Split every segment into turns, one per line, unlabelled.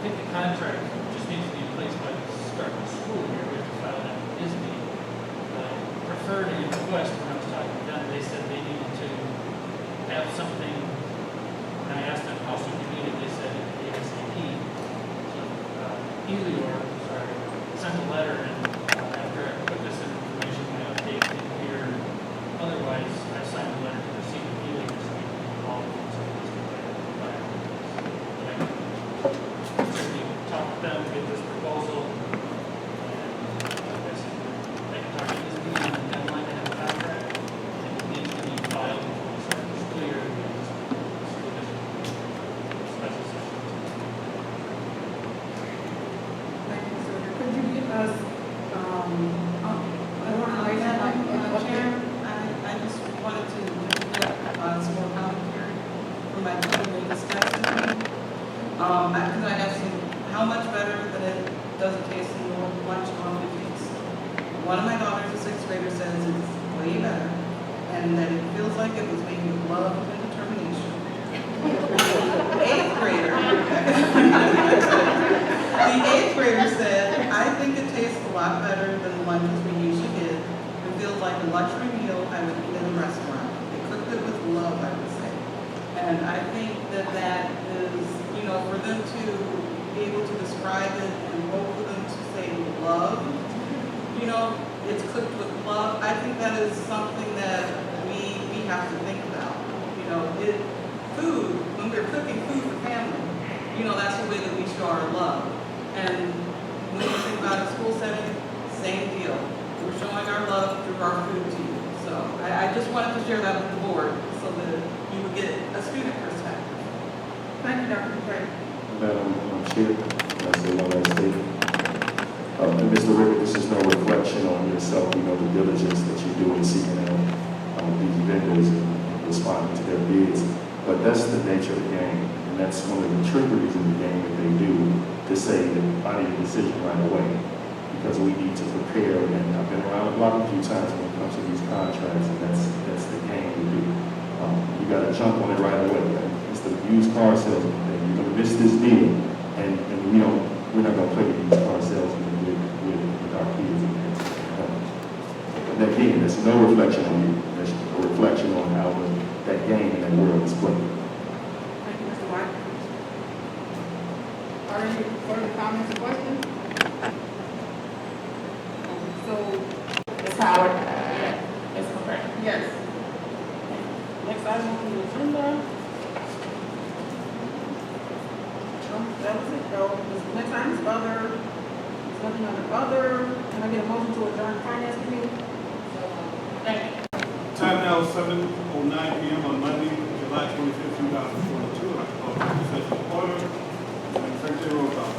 think the contract just needs to be in place by the start of the school year. We have to file that with Disney. Preferred and request, when I was talking to them, they said they needed to have something. When I asked them how soon they needed, they said ASAP. So Helior, sent a letter, and after I put this information, I updated it here. Otherwise, I signed a letter to the senior Helior so we can be involved in some of these environments. But I can certainly talk with them, get this proposal, and like I said, they can talk to this meeting and deadline to have a contract, and it needs to be filed before we start the school year. School district special sessions.
Thank you, sir. Could you give us,
Chair, I just wanted to get some more commentary from my family discussing because I asked him how much better that it doesn't taste in the lunch on the case. One of my daughters, a sixth grader, says it's way better and that it feels like it was made with love and determination. The eighth grader said, I think it tastes a lot better than the lunches we usually get. It feels like a luxury meal I would eat in a restaurant. They cooked it with love, I would say. And I think that is, for them to be able to describe it and both of them to say love, it's cooked with love. I think that is something that we have to think about. Food, when we're cooking food for family, that's the way that we show our love. And when you think about a school setting, same deal. We're showing our love through our food to you. So I just wanted to share that with the board so that you would get a student perspective.
thank you, Dr. McCray.
Madam Chair, can I say one last thing? And Mr. Rickett, this is no reflection on yourself. We know the diligence that you do in seeking out these vendors and responding to their bids. But that's the nature of the game, and that's one of the trickeries in the game that they do to say that I need a decision right away because we need to prepare. And I've been around the block a few times when it comes to these contracts, and that's the game we do. You got to jump on it right away. It's the used car salesman thing. You're going to miss this deal, and we're not going to play the used car salesman with our kids. And again, there's no reflection on you. There's a reflection on how that game and that world is played.
Thank you, Mr. White. Are there any further comments or questions? So,
Ms. Howard? Yes. Ms. McCray?
yes.
Next item on the agenda.
That was it, though. Next time is other. There's nothing under other. Can I get a motion to adjourn finance committee?
Thank you.
Time now is 7:09 p.m. on Monday, July 25th, 2022. I call the session to order. And Secretary roll call.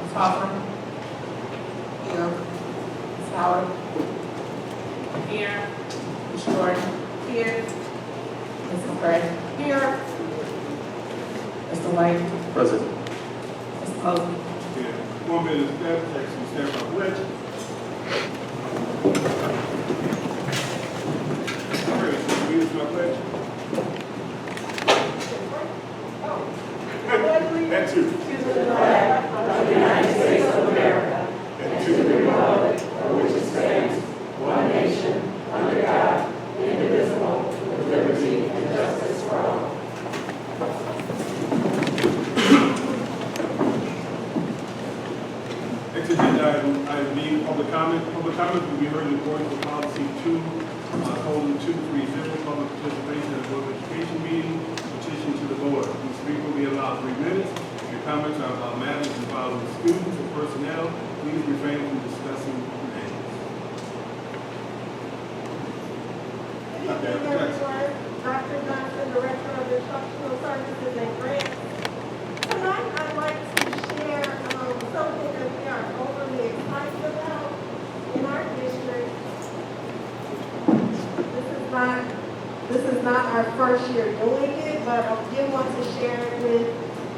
Ms. Hopper?
Here.
Ms. Howard? Here. Ms. Jordan?
Here.
Ms. McCray?
Here.
Mr. White?
Present.
Ms. Posey?
Yeah. 1 minute step, take some steps on pledge. All right, so we use my pledge. That too.
To the flag of the United States of America and to the republic for which it stands, one nation, under God, indivisible, with liberty and justice for all.
Next agenda item B, public comment. Public comment will be heard in accordance with policy 2:230, public participation at a board of education meeting, petition to the board. Each speaker will be allowed 3 minutes. Your comments are about matters involving students or personnel. Please refrain from discussing names.
Dr. Johnson, Director of Instructional Services and Grants. Tonight, I'd like to share something that we are overly excited about in our district. This is not our first year doing it, but I did want to share it with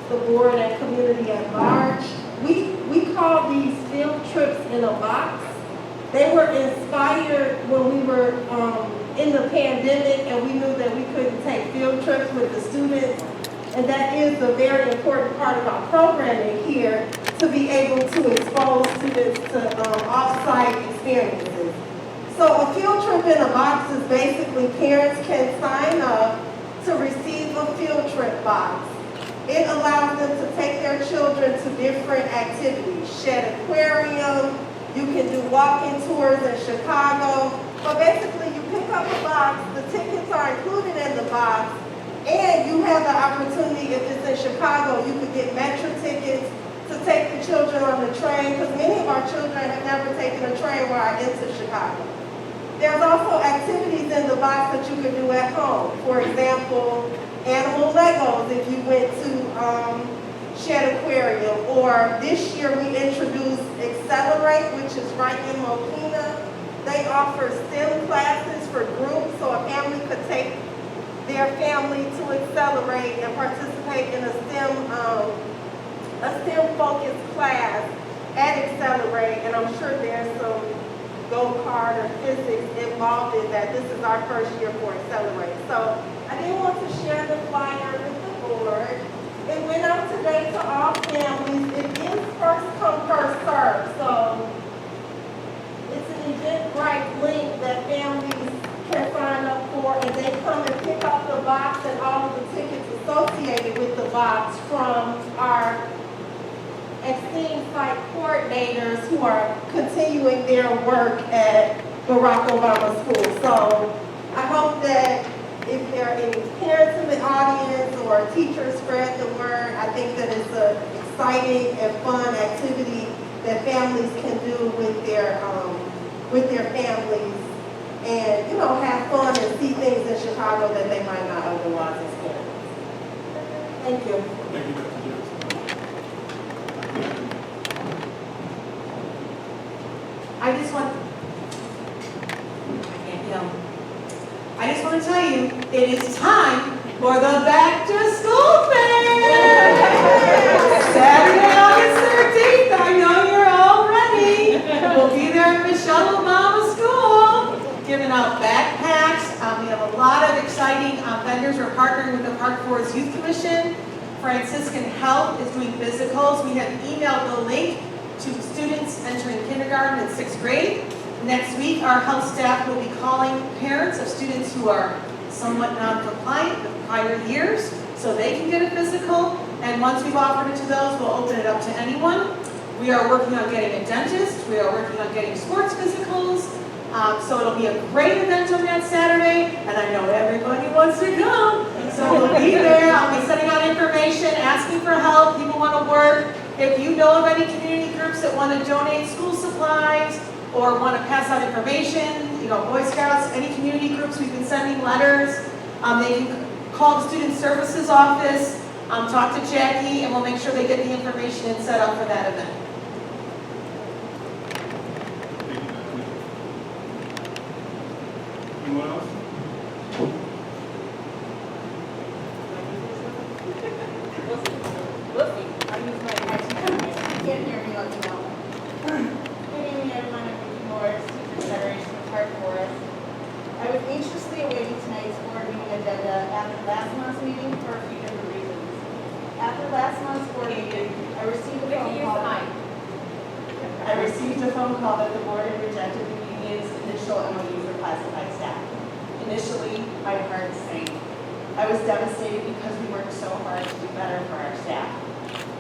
the board and community at large. We call these field trips in a box. They were inspired when we were in the pandemic, and we knew that we couldn't take field trips with the students. And that is a very important part of our programming here, to be able to expose students to off-site experiences. So a field trip in a box is basically parents can sign up to receive a field trip box. It allows them to take their children to different activities, Shed Aquarium, you can do walk-in tours in Chicago, but basically you pick up a box, the tickets are included in the box, and you have the opportunity, if it's in Chicago, you could get Metro tickets to take the children on the train, because many of our children have never taken a train ride into Chicago. There's also activities in the box that you can do at home. For example, animal Legos if you went to Shed Aquarium, or this year we introduced Accelerate, which is right in Mokina. They offer STEM classes for groups, so a family could take their family to Accelerate and participate in a STEM-focused class at Accelerate, and I'm sure there's some go-kart or physics involved in that. This is our first year for Accelerate. So I didn't want to share the flyer with the board. It went out today to all families. It is first come, first served. So it's an Eventbrite link that families can sign up for, and they come and pick up the box and all of the tickets associated with the box from our esteemed site coordinators who are continuing their work at Barack Obama School. So I hope that if there are any parents in the audience or teachers, spread the word. I think that it's an exciting and fun activity that families can do with their families, and have fun and see things in Chicago that they might not otherwise experience. Thank you.
Thank you, Dr. Johnson.
I just want to tell you, it is time for the back to school fair. Saturday, August 13th. I know you're all ready. We'll be there at Michelle Obama School, giving out backpacks. We have a lot of exciting vendors. We're partnering with the Park Forest Youth Commission. Franciscan Health is doing physicals. We have emailed the link to students entering kindergarten and 6th grade. Next week, our health staff will be calling parents of students who are somewhat non-compliant with prior years, so they can get a physical. And once we've offered it to those, we'll open it up to anyone. We are working on getting a dentist. We are working on getting sports physicals. So it'll be a great event on that Saturday, and I know everybody wants to come. So we'll be there. I'll be sending out information, asking for help. People want to work. If you know of any community groups that want to donate school supplies or want to pass out information, Boy Scouts, any community groups, we've been sending letters. They can call the Student Services Office, talk to Jackie, and we'll make sure they get the information and set up for that event.
Anyone else?
Can't hear me, let me know. Good evening, everyone. I'm Vicky Morris, Teachers Federation of Park Forest. I was anxiously awaiting tonight's board meeting agenda after last month's meeting for a few different reasons. After last month's board meeting, I received a phone call that the board had rejected the union's initial MOU for classified staff. Initially, my heart sank. I was devastated because we worked so hard to do better for our staff.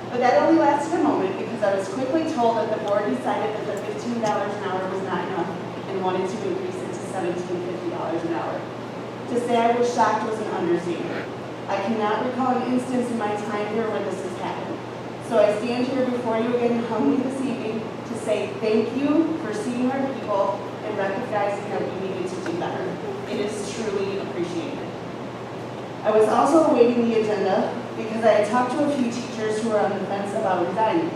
But that only lasted a moment because I was quickly told that the board decided that the $15 an hour was not enough and wanted to increase it to $17.50 an hour. To say I was shocked was an understatement. I cannot recall an instance in my time here where this has happened. So I stand here before you again humbly this evening to say thank you for seeing our people and recognizing that we needed to do better. It is truly appreciated. I was also awaiting the agenda because I had talked to a few teachers who were on the fence about resigning.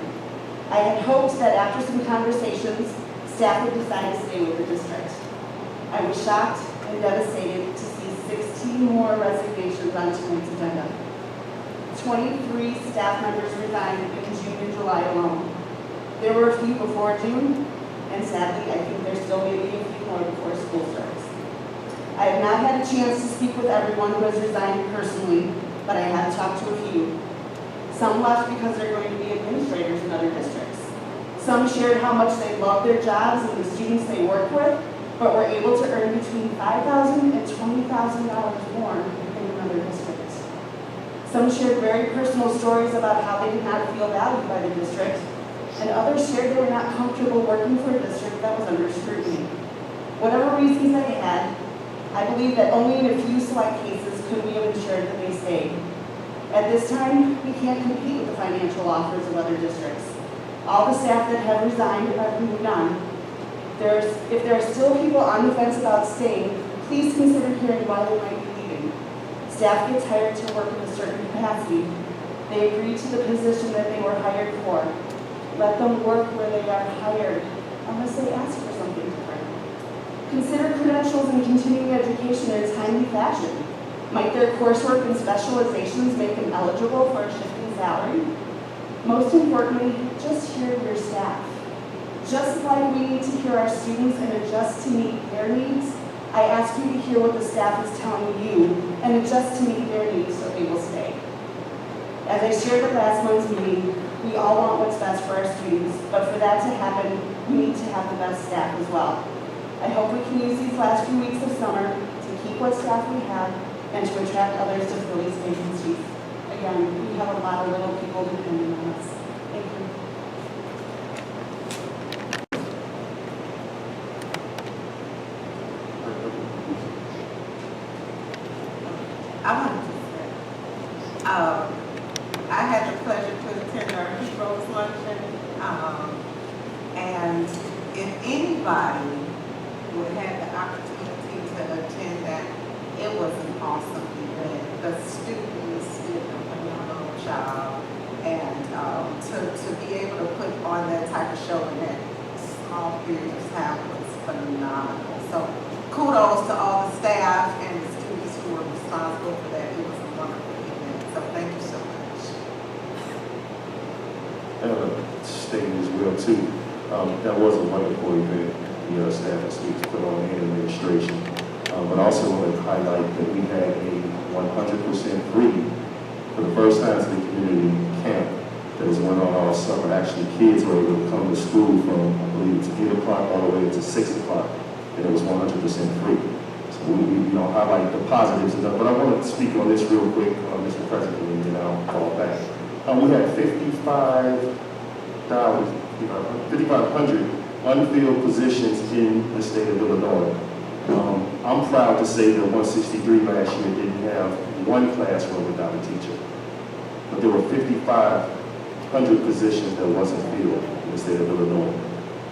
I had hoped that after some conversations, staff would decide to stay with the district. I was shocked and devastated to see 16 more resignations on tonight's agenda. 23 staff members resigned in June and July alone. There were a few before June, and sadly, I think there still may be a few more before school starts. I have not had a chance to speak with everyone who has resigned personally, but I have talked to a few. Some left because they're going to be administrators in other districts. Some shared how much they love their jobs and the students they work with, but were able to earn between $5,000 and $20,000 more in another district. Some shared very personal stories about how they did not feel valued by the district, and others shared they were not comfortable working for a district that was under scrutiny. Whatever reasons they had, I believe that only in a few select cases could we have ensured that they stayed. At this time, we can't compete with the financial offers of other districts. All the staff that have resigned have moved on. If there are still people on the fence about staying, please consider hearing why they might be leaving. Staff get hired to work in a certain capacity. They agree to the position that they were hired for. Let them work where they are hired, unless they ask for something different. Consider credentials and continuing education in a timely fashion. Might their coursework and specializations make them eligible for a shift in salary? Most importantly, just hear your staff. Just like we need to hear our students and adjust to meet their needs, I ask you to hear what the staff is telling you and adjust to meet their needs so they will stay. As I shared at last month's meeting, we all want what's best for our students, but for that to happen, we need to have the best staff as well. I hope we can use these last few weeks of summer to keep what staff we have and to attract others to fill these vacancies. Again, we have a lot of little people depending on us. Thank you.
I wanted to say, I had the pleasure to attend our Heroes Luncheon, and if anybody would have the opportunity to attend that, it was an awesome event. The students did a phenomenal job, and to be able to put on that type of show in that small period of time was phenomenal. So kudos to all the staff and the students who were responsible for that. It was a wonderful event. So thank you so much.
Stating as well too, that was a wonderful event. The staff and students put on and administration. But I also want to highlight that we had a 100% free, for the first time to the community camp that has went on all summer. Actually, kids were able to come to school from, I believe it's 8 o'clock all the way to 6 o'clock, and it was 100% free. So we highlight the positives of that. But I want to speak on this real quick, Mr. President, and then I'll call back. We had 5,500 unfilled positions in the state of Illinois. I'm proud to say that 163 last year didn't have one classroom without a teacher. But there were 5,500 positions that wasn't filled in the state of Illinois.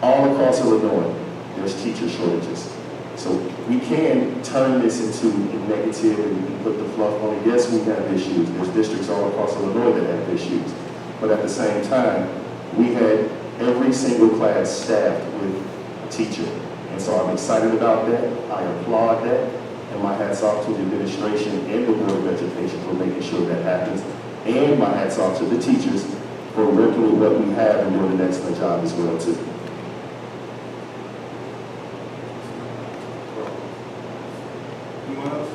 All across Illinois, there's teacher shortages. So we can turn this into a negative and we can put the fluff on it. Yes, we have issues. There's districts all across Illinois that have issues. But at the same time, we had every single class staffed with a teacher. And so I'm excited about that. I applaud that. And my hats off to the administration and the Board of Education for making sure that happens. And my hats off to the teachers for working with what we have and doing an excellent job as well too.
Anyone else?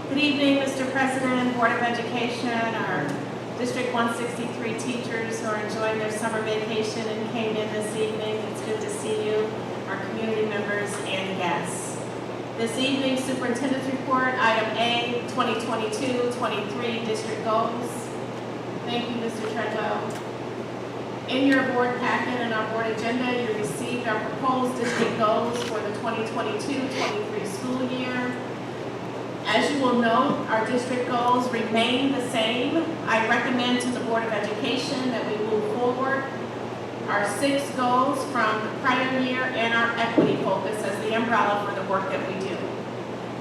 Good evening, Mr. President, Board of Education, our District 163 teachers who are enjoying their summer vacation and came in this evening. It's good to see you, our community members and guests. This evening, Superintendent's Report, Item A, 2022-23 District Goals. Thank you, Mr. Treadwell. In your board packet and our board agenda, you received our proposed district goals for the 2022-23 school year. As you will note, our district goals remain the same. I recommend to the Board of Education that we move forward our 6 goals from the prior year and our equity focus as the umbrella for the work that we do.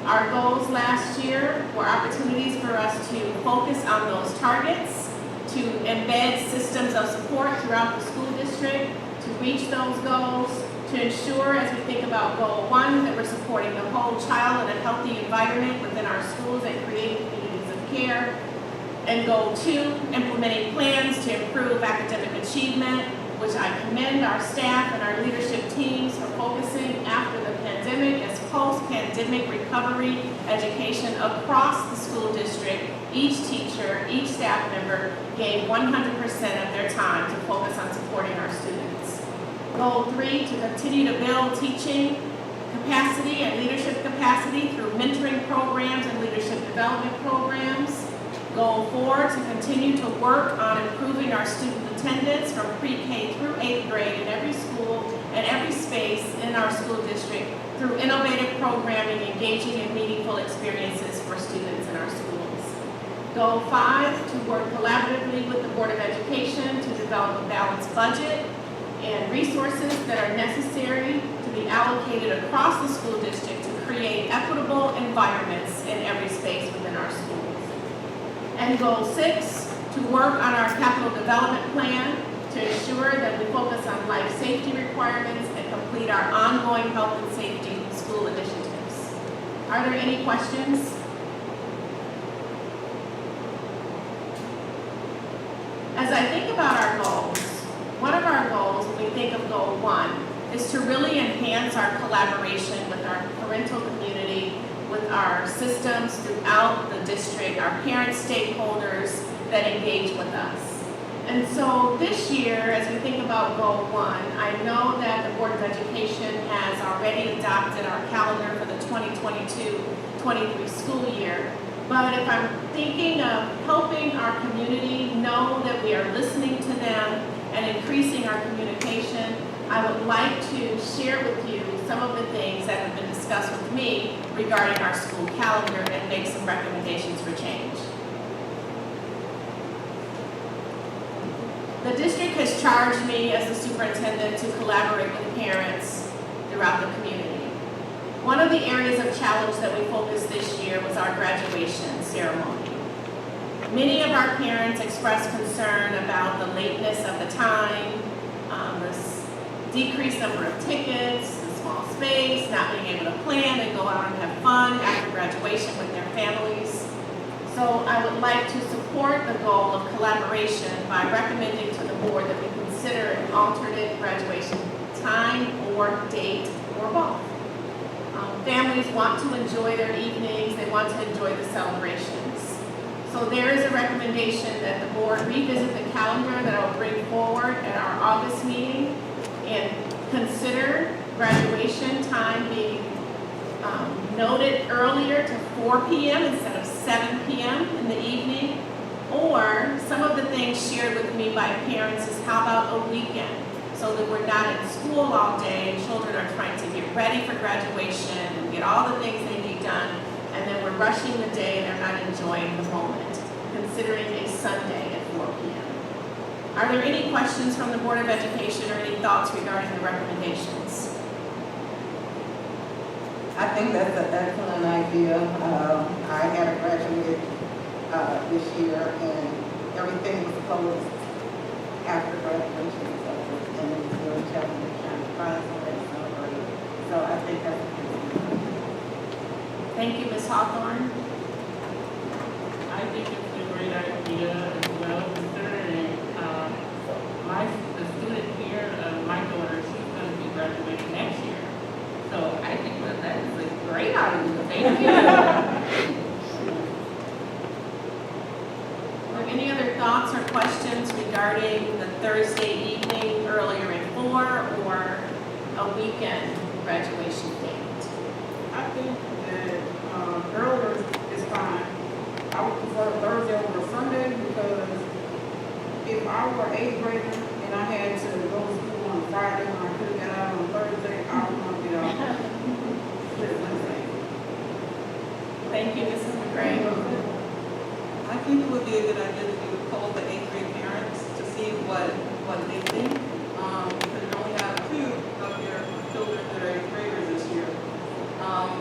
Our goals last year were opportunities for us to focus on those targets, to embed systems of support throughout the school district, to reach those goals, to ensure as we think about goal 1 that we're supporting the whole child in a healthy environment within our schools and creating communities of care, and goal 2, implementing plans to improve academic achievement which I commend our staff and our leadership teams for focusing after the pandemic as post-pandemic recovery education across the school district. Each teacher, each staff member gave 100% of their time to focus on supporting our students. Goal 3, to continue to build teaching capacity and leadership capacity through mentoring programs and leadership development programs. Goal 4, to continue to work on improving our student attendance from pre-K through 8th grade in every school and every space in our school district through innovative programming, engaging and meaningful experiences for students in our schools. Goal 5, to work collaboratively with the Board of Education to develop a balanced budget and resources that are necessary to be allocated across the school district to create equitable environments in every space within our schools. And Goal 6, to work on our capital development plan to ensure that we focus on life safety requirements and complete our ongoing health and safety school initiatives. Are there any questions? As I think about our goals, one of our goals when we think of Goal 1 is to really enhance our collaboration with our parental community, with our systems throughout the district, our parent stakeholders that engage with us. And so this year, as we think about Goal 1, I know that the Board of Education has already adopted our calendar for the 2022-23 school year. But if I'm thinking of helping our community know that we are listening to them and increasing our communication, I would like to share with you some of the things that have been discussed with me regarding our school calendar and make some recommendations for change. The district has charged me as the superintendent to collaborate with parents throughout the community. One of the areas of challenge that we focused this year was our graduation ceremony. Many of our parents expressed concern about the lateness of the time, the decreased number of tickets, the small space, not being able to plan and go out and have fun after graduation with their families. So I would like to support the goal of collaboration by recommending to the board that we consider an alternate graduation time or date or both. Families want to enjoy their evenings, they want to enjoy the celebrations. So there is a recommendation that the board revisit the calendar that I'll bring forward at our August meeting and consider graduation time being noted earlier to 4 p.m. instead of 7 p.m. in the evening. Or some of the things shared with me by parents is how about a weekend? So that we're not in school all day and children are trying to get ready for graduation and get all the things they need done, and then we're rushing the day and they're not enjoying the moment, considering a Sunday at 4 p.m. Are there any questions from the Board of Education or any thoughts regarding the recommendations?
I think that's an excellent idea. I had a graduate this year and everything was closed after graduation. And it was really challenging trying to find somewhere to celebrate. So I think that's a good idea.
Thank you, Ms. Hawthorne.
I think it's a great idea as well, considering the student here, my daughter, she's going to be graduating next year. So I think that is a great idea. Thank you.
Are there any other thoughts or questions regarding the Thursday evening earlier at 4 or a weekend graduation date?
I think that earlier is fine. I would prefer Thursday over Sunday because if I were an 8th grader and I had to go to school on Friday when I couldn't get out on Thursday, I would want to get out.
Thank you, Mrs. McGray.
I think it would be a good idea to poll the 8th grade parents to see what they think. Because you only have 2 of your children that are 8th graders this year.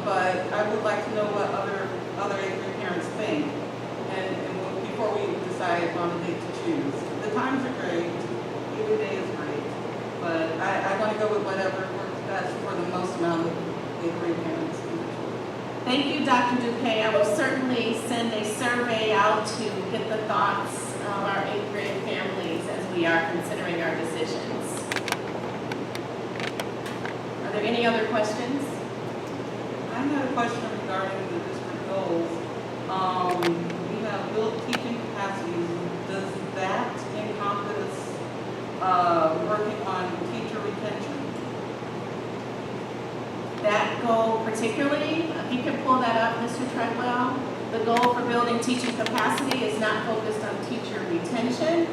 But I would like to know what other 8th grade parents think, and before we decide on a date to choose. The times are great, either day is great, but I want to go with whatever works best for the most amount of 8th grade parents.
Thank you, Dr. Dupay. I will certainly send a survey out to get the thoughts of our 8th grade families as we are considering our decisions. questions?
I had a question regarding the district goals. We have built teaching capacities. Does that encompass working on teacher retention?
That goal particularly, if you can pull that up, Mr. Treadwell, the goal for building teaching capacity is not focused on teacher retention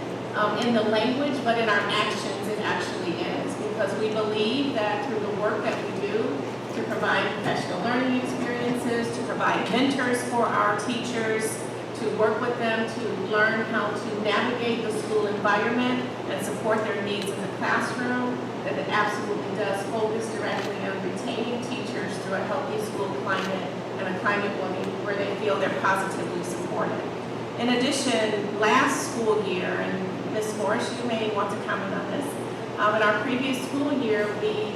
in the language, but in our actions it actually is. Because we believe that through the work that we do to provide professional learning experiences, to provide mentors for our teachers, to work with them to learn how to navigate the school environment and support their needs in the classroom, that it absolutely does focus directly on retaining teachers through a healthy school climate and a climate where they feel they're positively supported. In addition, last school year, and Ms. Morris, you may want to comment on this, in our previous school year, we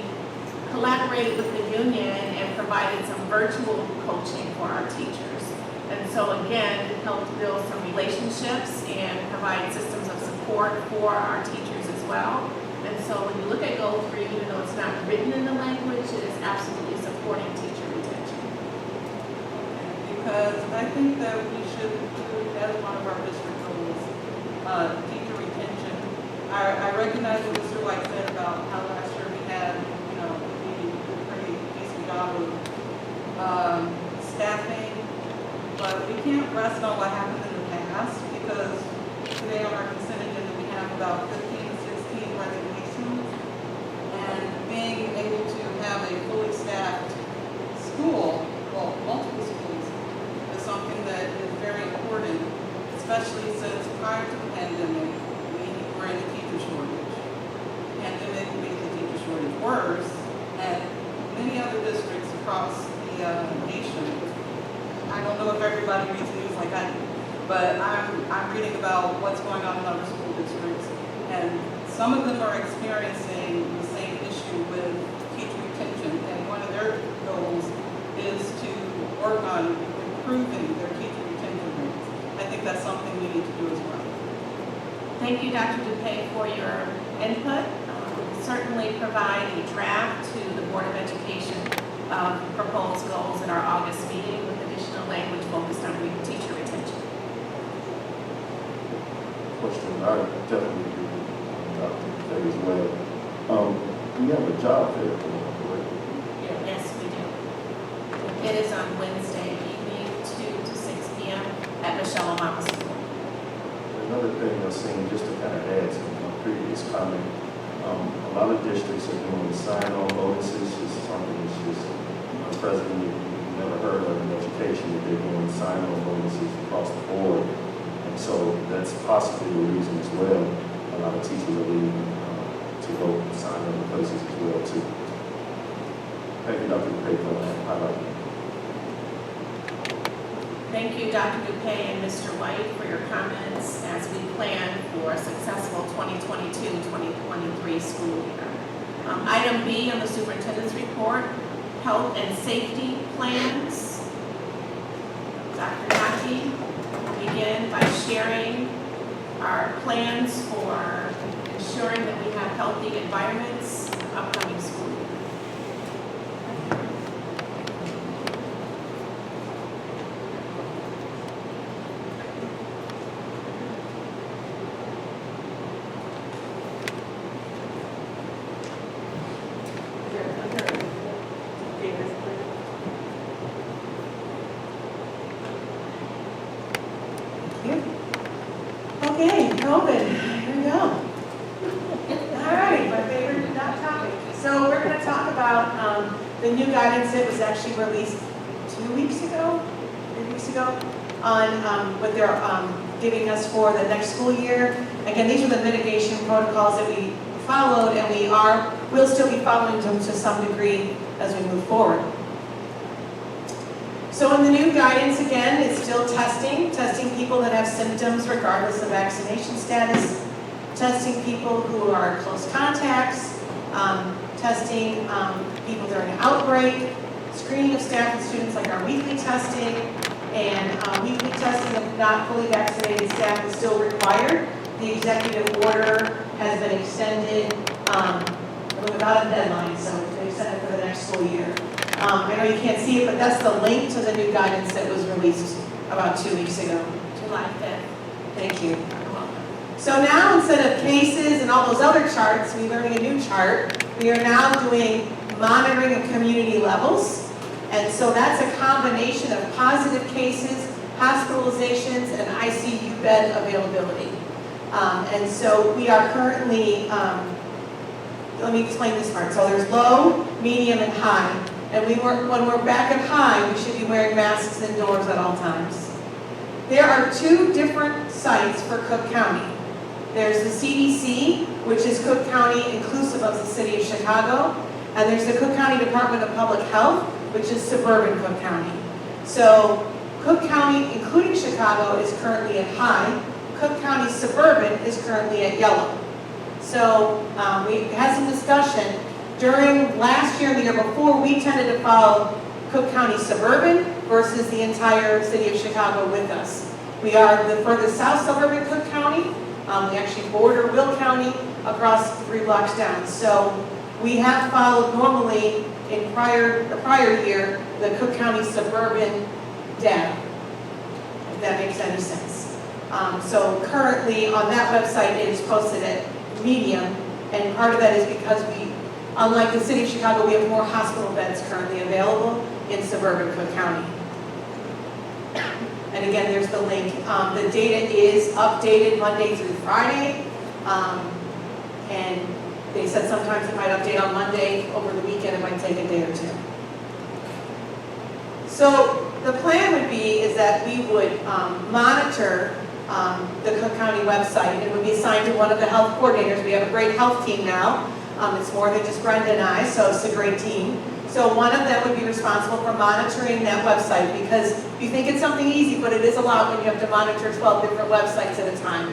collaborated with the union and provided some virtual coaching for our teachers. And so again, it helped build some relationships and provide systems of support for our teachers as well. And so when you look at Goal 3, even though it's not written in the language, it is absolutely supporting teacher retention.
Because I think that we should include as one of our district goals, teacher retention. I recognize what Mr. White said about how last year we had, we did a pretty decent job of staffing, but we can't rest on what happened in the past because today on our consent agenda we have about 15 to 16 resignations, and being able to have a fully staffed school, well, multiple schools, is something that is very important, especially since prior to the pandemic, we were in a teacher shortage. The pandemic made the teacher shortage worse, and many other districts across the nation. I don't know if everybody reads news like I do, but I'm reading about what's going on in other school districts, and some of them are experiencing the same issue with teacher retention, and one of their goals is to work on improving their teacher retention rates. I think that's something we need to do as well.
Thank you, Dr. Dupay, for your input. Certainly provide a draft to the Board of Education proposed goals in our August meeting with additional language focused on teacher retention.
Question, I definitely agree with Dr. Dupay as well. We have a job fair coming up, correct?
Yes, we do. It is on Wednesday evening, 2 to 6 p.m. at Michelle Obama School.
Another thing I've seen, just to kind of add to my previous comment, a lot of districts are doing sign-on bonuses. It's something that's just present you've never heard of in education, that they're doing sign-on bonuses across the board. And so that's possibly a reason as well. A lot of teachers are leaving to go sign on places as well too. Thank you, Dr. Dupay, for highlighting.
Thank you, Dr. Dupay and Mr. White, for your comments as we plan for a successful 2022-2023 school year. Item B on the superintendent's report, health and safety plans. Dr. Naki will begin by sharing our plans for ensuring that we have healthy environments in the upcoming school year.
Okay, COVID, here we go. All right, my favorite topic. So we're going to talk about the new guidance that was actually released 3 weeks ago, on what they're giving us for the next school year. Again, these are the mitigation protocols that we followed, and we'll still be following them to some degree as we move forward. So in the new guidance, again, it's still testing people that have symptoms regardless of vaccination status, testing people who are close contacts, testing people during an outbreak, screening of staff and students like our weekly testing, and weekly testing of not fully vaccinated staff is still required. The executive order has been extended without a deadline, so if extended for the next school year. I know you can't see it, but that's the link to the new guidance that was released about 2 weeks ago.
July 5th.
Thank you. So now, instead of cases and all those other charts, we're learning a new chart. We are now doing monitoring of community levels. And so that's a combination of positive cases, hospitalizations, and ICU bed availability. And so we are currently, let me explain this part. So there's low, medium, and high. And when we're back at high, we should be wearing masks indoors at all times. There are 2 different sites for Cook County. There's the CDC, which is Cook County inclusive of the city of Chicago, and there's the Cook County Department of Public Health, which is suburban Cook County. So Cook County, including Chicago, is currently at high. Cook County suburban is currently at yellow. So we had some discussion. During last year and the year before, we tended to follow Cook County suburban versus the entire city of Chicago with us. We are the furthest south suburban Cook County. We actually border Will County across 3 blocks down. So we have followed normally in the prior year, the Cook County suburban data, if that makes any sense. So currently on that website, it is posted at medium, and part of that is because we, unlike the city of Chicago, we have more hospital beds currently available in suburban Cook County. And again, there's the link. The data is updated Monday through Friday, and they said sometimes it might update on Monday. Over the weekend, it might take a day or 2. So the plan would be is that we would monitor the Cook County website. It would be assigned to one of the health coordinators. We have a great health team now. It's more than just Brenda and I, so it's a great team. So one of them would be responsible for monitoring that website, because you think it's something easy, but it is a lot when you have to monitor 12 different websites at a time.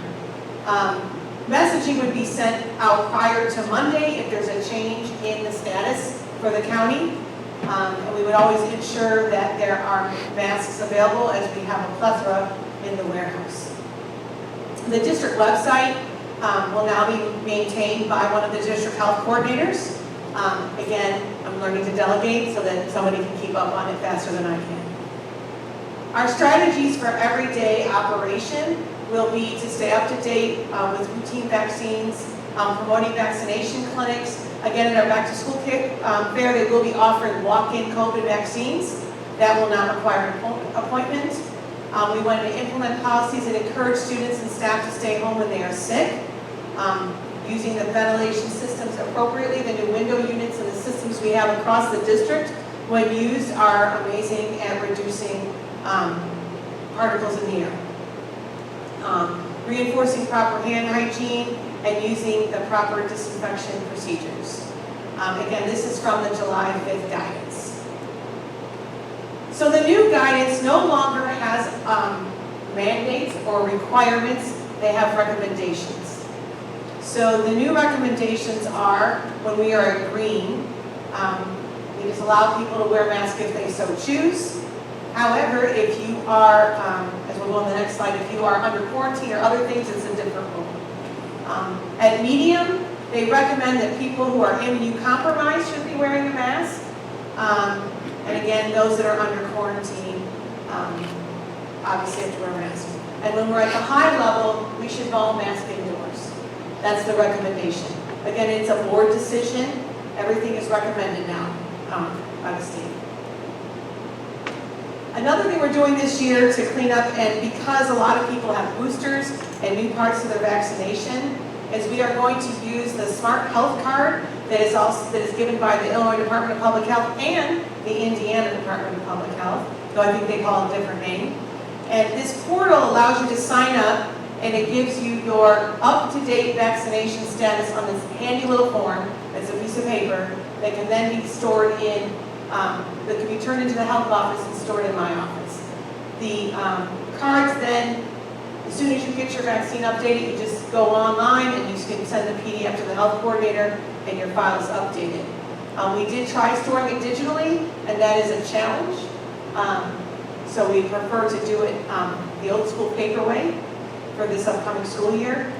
Messaging would be sent out prior to Monday if there's a change in the status for the county. And we would always ensure that there are masks available, as we have a plethora in the warehouse. The district website will now be maintained by one of the district health coordinators. Again, I'm learning to delegate so that somebody can keep up on it faster than I can. Our strategies for everyday operation will be to stay up to date with routine vaccines, promoting vaccination clinics. Again, in our back to school fair, they will be offering walk-in COVID vaccines. That will not require an appointment. We want to implement policies that encourage students and staff to stay home when they are sick. Using the ventilation systems appropriately. The new window units and the systems we have across the district, when used, are amazing at reducing particles in the air. Reinforcing proper hand hygiene and using the proper disinfection procedures. Again, this is from the July 5th guidance. So the new guidance no longer has mandates or requirements, they have recommendations. So the new recommendations are, when we are at green, we just allow people to wear masks if they so choose. However, if you are, as we'll go on the next slide, if you are under quarantine or other things, it's a different rule. At medium, they recommend that people who are immunocompromised should be wearing a mask. And again, those that are under quarantine obviously have to wear masks. And when we're at the high level, we should all mask indoors. That's the recommendation. Again, it's a board decision. Everything is recommended now by the state. Another thing we're doing this year to clean up, and because a lot of people have boosters and new parts of their vaccination, is we are going to use the Smart Health Card that is given by the Illinois Department of Public Health and the Indiana Department of Public Health, though I think they call it a different name. And this portal allows you to sign up, and it gives you your up-to-date vaccination status on this handy little form. It's a piece of paper that can then be stored in, that can be turned into the health office and stored in my office. The cards then, as soon as you get your vaccine updated, you just go online and you can send the PDF to the health coordinator and your file is updated. We did try storing it digitally, and that is a challenge. So we prefer to do it the old school paper way for this upcoming school year.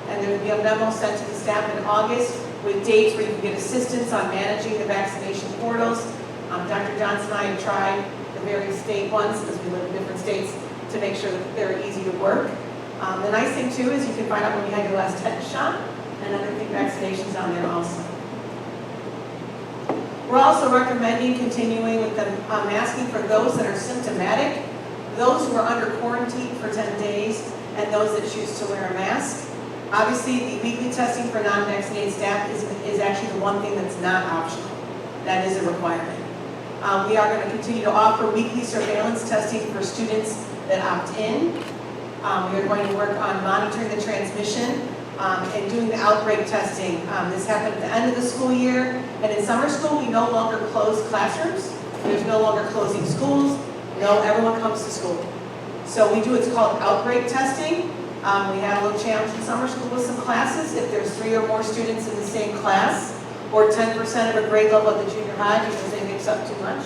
and there will be a memo sent to the staff in August with dates where you can get assistance on managing the vaccination portals. Dr. Johnson and I have tried the various state ones, because we live in different states, to make sure that they're easy to work. The nice thing too is you can find out when you had your last tetanus shot and other vaccinations on there also. We're also recommending continuing with the masking for those that are symptomatic, those who are under quarantine for 10 days, and those that choose to wear a mask. Obviously, the weekly testing for non-vaccinated staff is actually the one thing that's not optional. That is a requirement. We are going to continue to offer weekly surveillance testing for students that opt in. We are going to work on monitoring the transmission and doing the outbreak testing. This happened at the end of the school year, and in summer school, we no longer close classrooms. There's no longer closing schools. No, everyone comes to school. So we do what's called outbreak testing. We had a little challenge in summer school with some classes. If there's 3 or more students in the same class, or 10% of a grade level at the junior high because they mix up too much,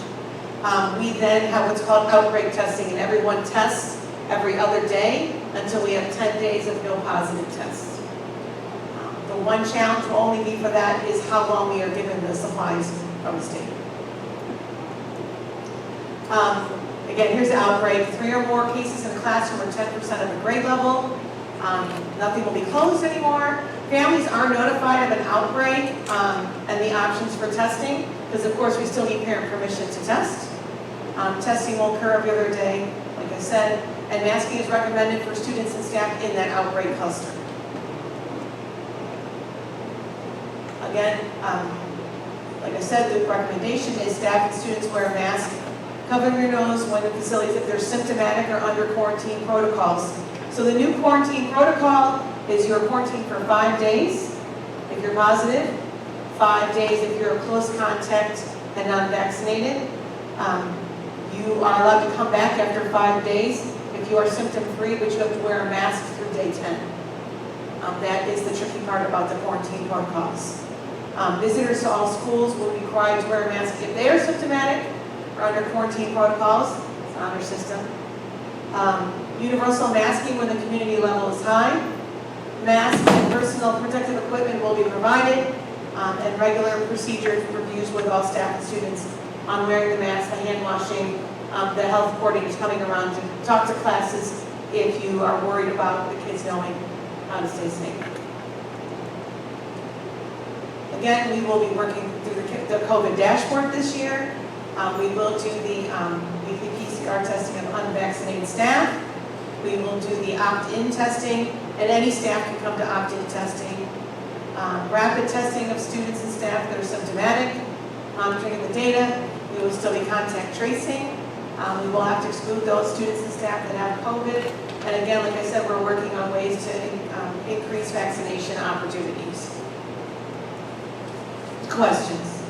we then have what's called outbreak testing, and everyone tests every other day until we have 10 days of no positive tests. The one challenge will only be for that is how long we are given the supplies from the state. Again, here's the outbreak. 3 or more cases in a classroom or 10% of a grade level. Nothing will be closed anymore. Families are notified of an outbreak and the options for testing, because of course we still need parent permission to test. Testing will occur every other day, like I said, and masking is recommended for students and staff in that outbreak cluster. Again, like I said, the recommendation is staff and students wear a mask, cover your nose when in facilities if they're symptomatic or under quarantine protocols. So the new quarantine protocol is you're quarantined for 5 days if you're positive, 5 days if you're a close contact and unvaccinated. You are allowed to come back after 5 days if you are symptom-free, but you have to wear a mask through day 10. That is the tricky part about the quarantine protocols. Visitors to all schools will be required to wear a mask if they are symptomatic or under quarantine protocols. It's an honor system. Universal masking when the community level is high. Masks and personal protective equipment will be provided, and regular procedures reviews with all staff and students on wearing the mask, the hand washing, the health coordinators coming around to talk to classes if you are worried about the kids knowing how to stay safe. Again, we will be working through the COVID dashboard this year. We will do the weekly PCR testing of unvaccinated staff. We will do the opt-in testing, and any staff can come to opt-in testing. Rapid testing of students and staff that are symptomatic. Monitoring the data. We will still be contact tracing. We will have to exclude those students and staff that have COVID. And again, like I said, we're working on ways to increase vaccination opportunities. Questions?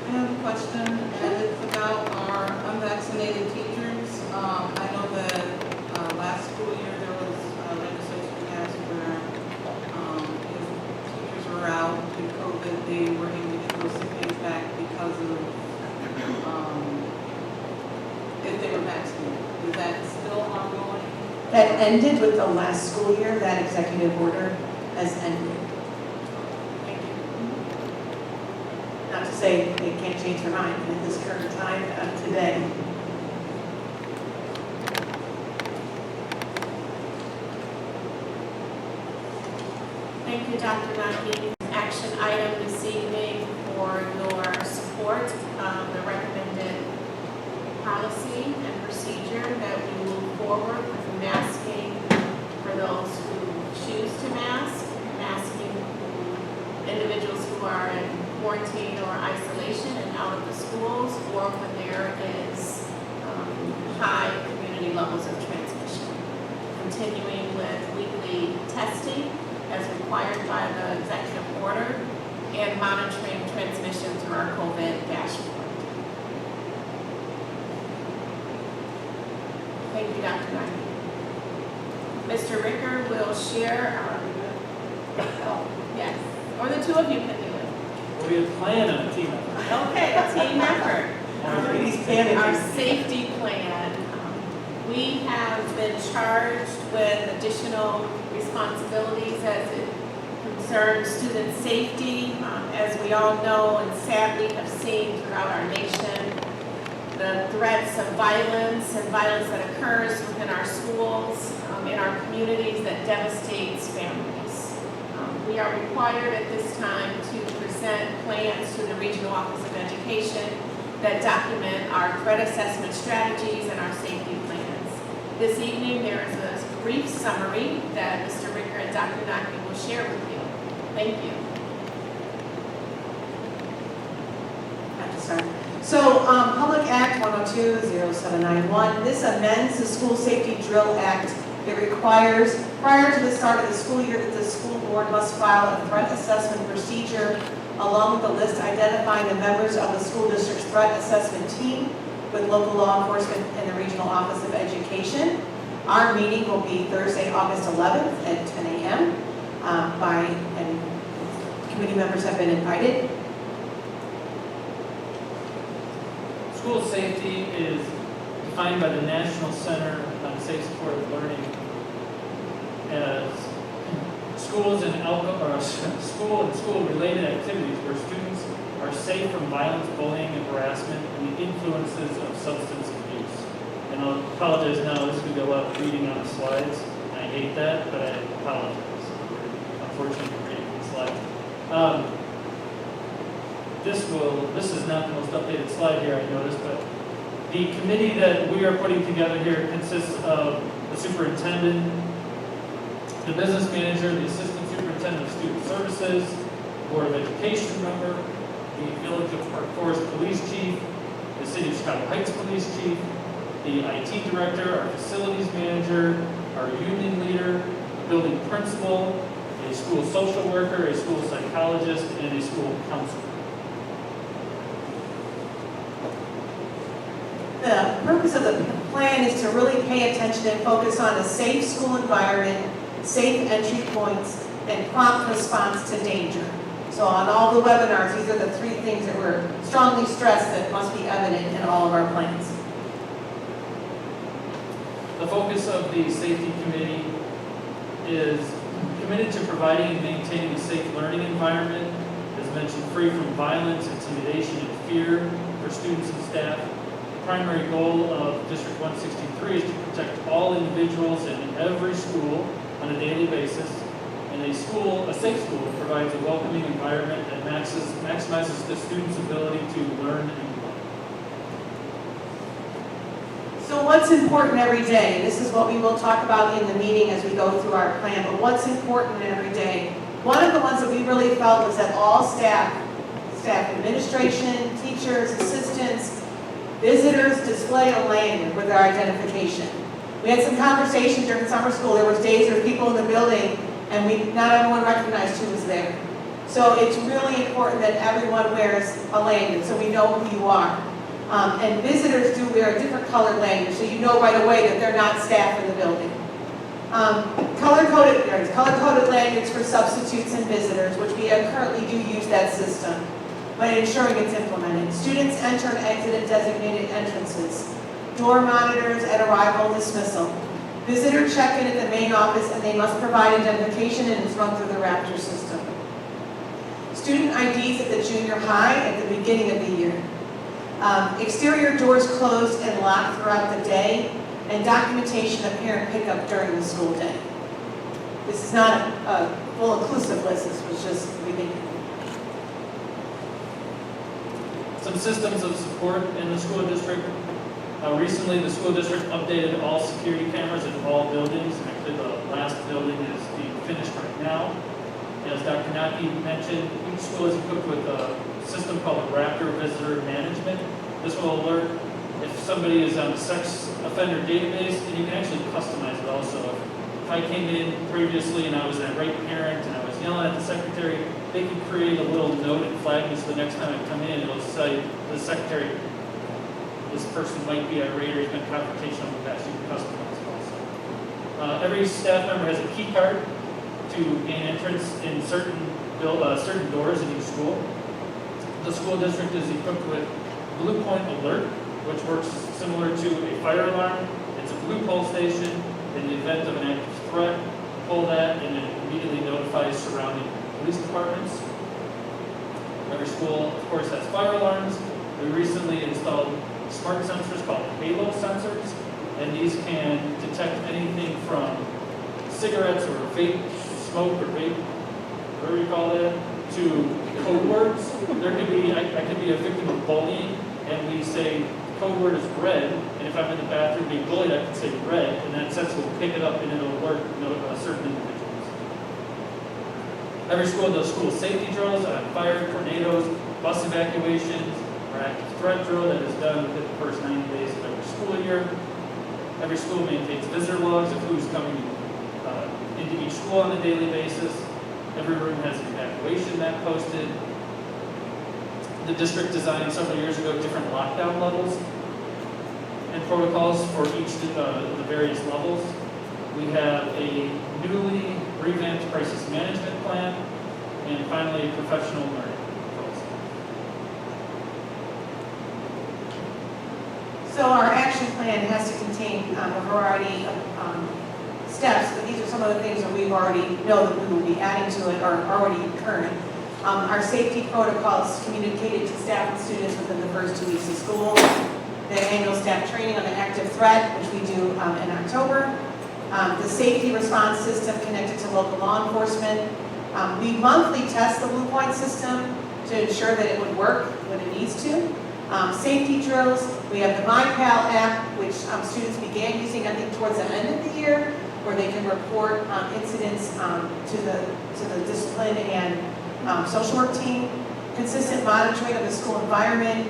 I have a question, and it's about our unvaccinated teachers. I know that last school year there was legislation passed where if teachers were out with COVID, they were able to get those sick days back because of if they were vaccinated. Is that still ongoing?
That ended with the last school year. That executive order has ended. Not to say they can't change their mind at this current time of today.
Thank you, Dr. Mackey. Action item this evening for your support, the recommended policy and procedure that we move forward with masking for those who choose to mask, masking individuals who are in quarantine or isolation and out of the schools, or when there is high community levels of transmission. Continuing with weekly testing as required by the executive order, and monitoring transmission through our COVID dashboard. Thank you, Dr. Knight. Mr. Ricker will share our, yes, or the two of you can do it.
We have planned on a team effort.
Okay, a team effort.
These candidates.
Our safety plan. We have been charged with additional responsibilities as it concerns student safety. As we all know and sadly have seen throughout our nation, the threats of violence and violence that occurs within our schools, in our communities that devastates families. We are required at this time to present plans to the Regional Office of Education that document our threat assessment strategies and our safety plans. This evening, there is a brief summary that Mr. Ricker and Dr. Naki will share with you. Thank you.
I have to start. So, Public Act 102-0791, this amends the School Safety Drill Act. It requires, prior to the start of the school year, that the school board must file a threat assessment procedure along with a list identifying the members of the school district's threat assessment team with local law enforcement and the Regional Office of Education. Our meeting will be Thursday, August 11th at 10 a.m. And committee members have been invited.
School safety is defined by the National Center on Safe Supportive Learning as schools and school-related activities where students are safe from violence, bullying, and harassment, and the influences of substance abuse. And I'll apologize now, this is going to be a lot of reading on the slides. I hate that, but I apologize. Unfortunately, reading the slides. This is not the most updated slide here, I noticed, but the committee that we are putting together here consists of the superintendent, the business manager, the assistant superintendent of student services, board of education member, the village of Park Forest police chief, the city of Chicago Heights police chief, the IT director, our facilities manager, our union leader, a building principal, a school social worker, a school psychologist, and a school counselor.
The purpose of the plan is to really pay attention and focus on a safe school environment, safe entry points, and prompt response to danger. So on all the webinars, these are the three things that were strongly stressed that must be evident in all of our plans.
The focus of the safety committee is committed to providing and maintaining a safe learning environment, as mentioned, free from violence, intimidation, and fear for students and staff. The primary goal of District 163 is to protect all individuals in every school on a daily basis. And a safe school provides a welcoming environment that maximizes the student's ability to learn and grow.
So what's important every day? This is what we will talk about in the meeting as we go through our plan, but what's important every day? One of the ones that we really felt was that all staff administration, teachers, assistants, visitors display a lanyard with their identification. We had some conversations during summer school. There was days where people in the building and not everyone recognized who was there. So it's really important that everyone wears a lanyard so we know who you are. And visitors do wear a different colored lanyard so you know right away that they're not staff in the building. Color-coded lanyards for substitutes and visitors, which we currently do use that system, but ensuring it's implemented. Students enter and exit at designated entrances. Door monitors at arrival and dismissal. Visitor check-in at the main office, and they must provide identification, and it's run through the Raptor system. Student IDs at the junior high at the beginning of the year. Exterior doors closed and locked throughout the day, and documentation of parent pickup during the school day. This is not a full inclusive list, this was just the beginning.
Some systems of support in the school district. Recently, the school district updated all security cameras in all buildings. Actually, the last building is being finished right now. As Dr. Naki mentioned, each school is equipped with a system called Raptor Visitor Management. This will alert if somebody is on the sex offender database, and you can actually customize it also. If I came in previously and I was that right parent and I was yelling at the secretary, they could create a little note and flag me so the next time I come in, it'll say the secretary, this person might be irate or he's been confrontational with that, so you can customize it also. Every staff member has a key card to gain entrance in certain doors in each school. The school district is equipped with Blue Point Alert, which works similar to a fire alarm. It's a blue pole station. In the event of an active threat, pull that and it immediately notifies surrounding police departments. Every school, of course, has fire alarms. We recently installed smart sensors called halo sensors, and these can detect anything from cigarettes or vape smoke or vape, whatever you call that, to code words. There could be, I could be a victim of bullying, and we say code word is red, and if I'm in the bathroom being bullied, I can say red, and that sensor will pick it up and it'll alert certain individuals. Every school does school safety drills on fire, tornadoes, bus evacuations, or active threat drill that is done within the first 90 days of every school year. Every school maintains visitor logs of who's coming into each school on a daily basis. Every room has an evacuation map posted. The district designed several years ago different lockdown levels and protocols for each of the various levels. We have a newly revamped crisis management plan, and finally, professional learning proposal.
So our action plan has to contain a variety of steps, but these are some of the things that we've already know that we will be adding to it or are already current. Our safety protocols communicated to staff and students within the first 2 weeks of school. The annual staff training on the active threat, which we do in October. The safety response system connected to local law enforcement. We monthly test the Blue Point system to ensure that it would work when it needs to. Safety drills. We have the MyPal app, which students began using, I think, towards the end of the year, where they can report incidents to the discipline and social work team. Consistent monitoring of the school environment.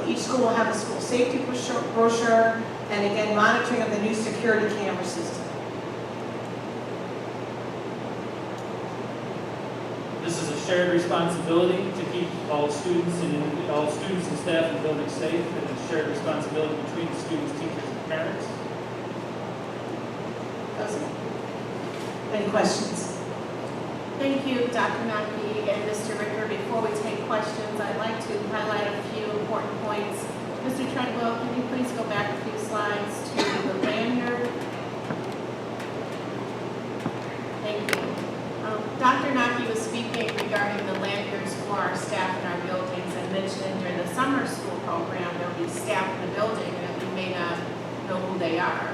Each school will have a school safety brochure, and again, monitoring of the new security camera system.
This is a shared responsibility to keep all students and staff in the building safe, and a shared responsibility between the students, teachers, and parents.
Any questions?
Thank you, Dr. Naki and Mr. Ricker. Before we take questions, I'd like to highlight a few important points. Mr. Treadwell, can you please go back a few slides to the lanyard? Thank you. Dr. Naki was speaking regarding the lanyards for our staff in our buildings and mentioned during the summer school program there will be staff in the building and we may not know who they are.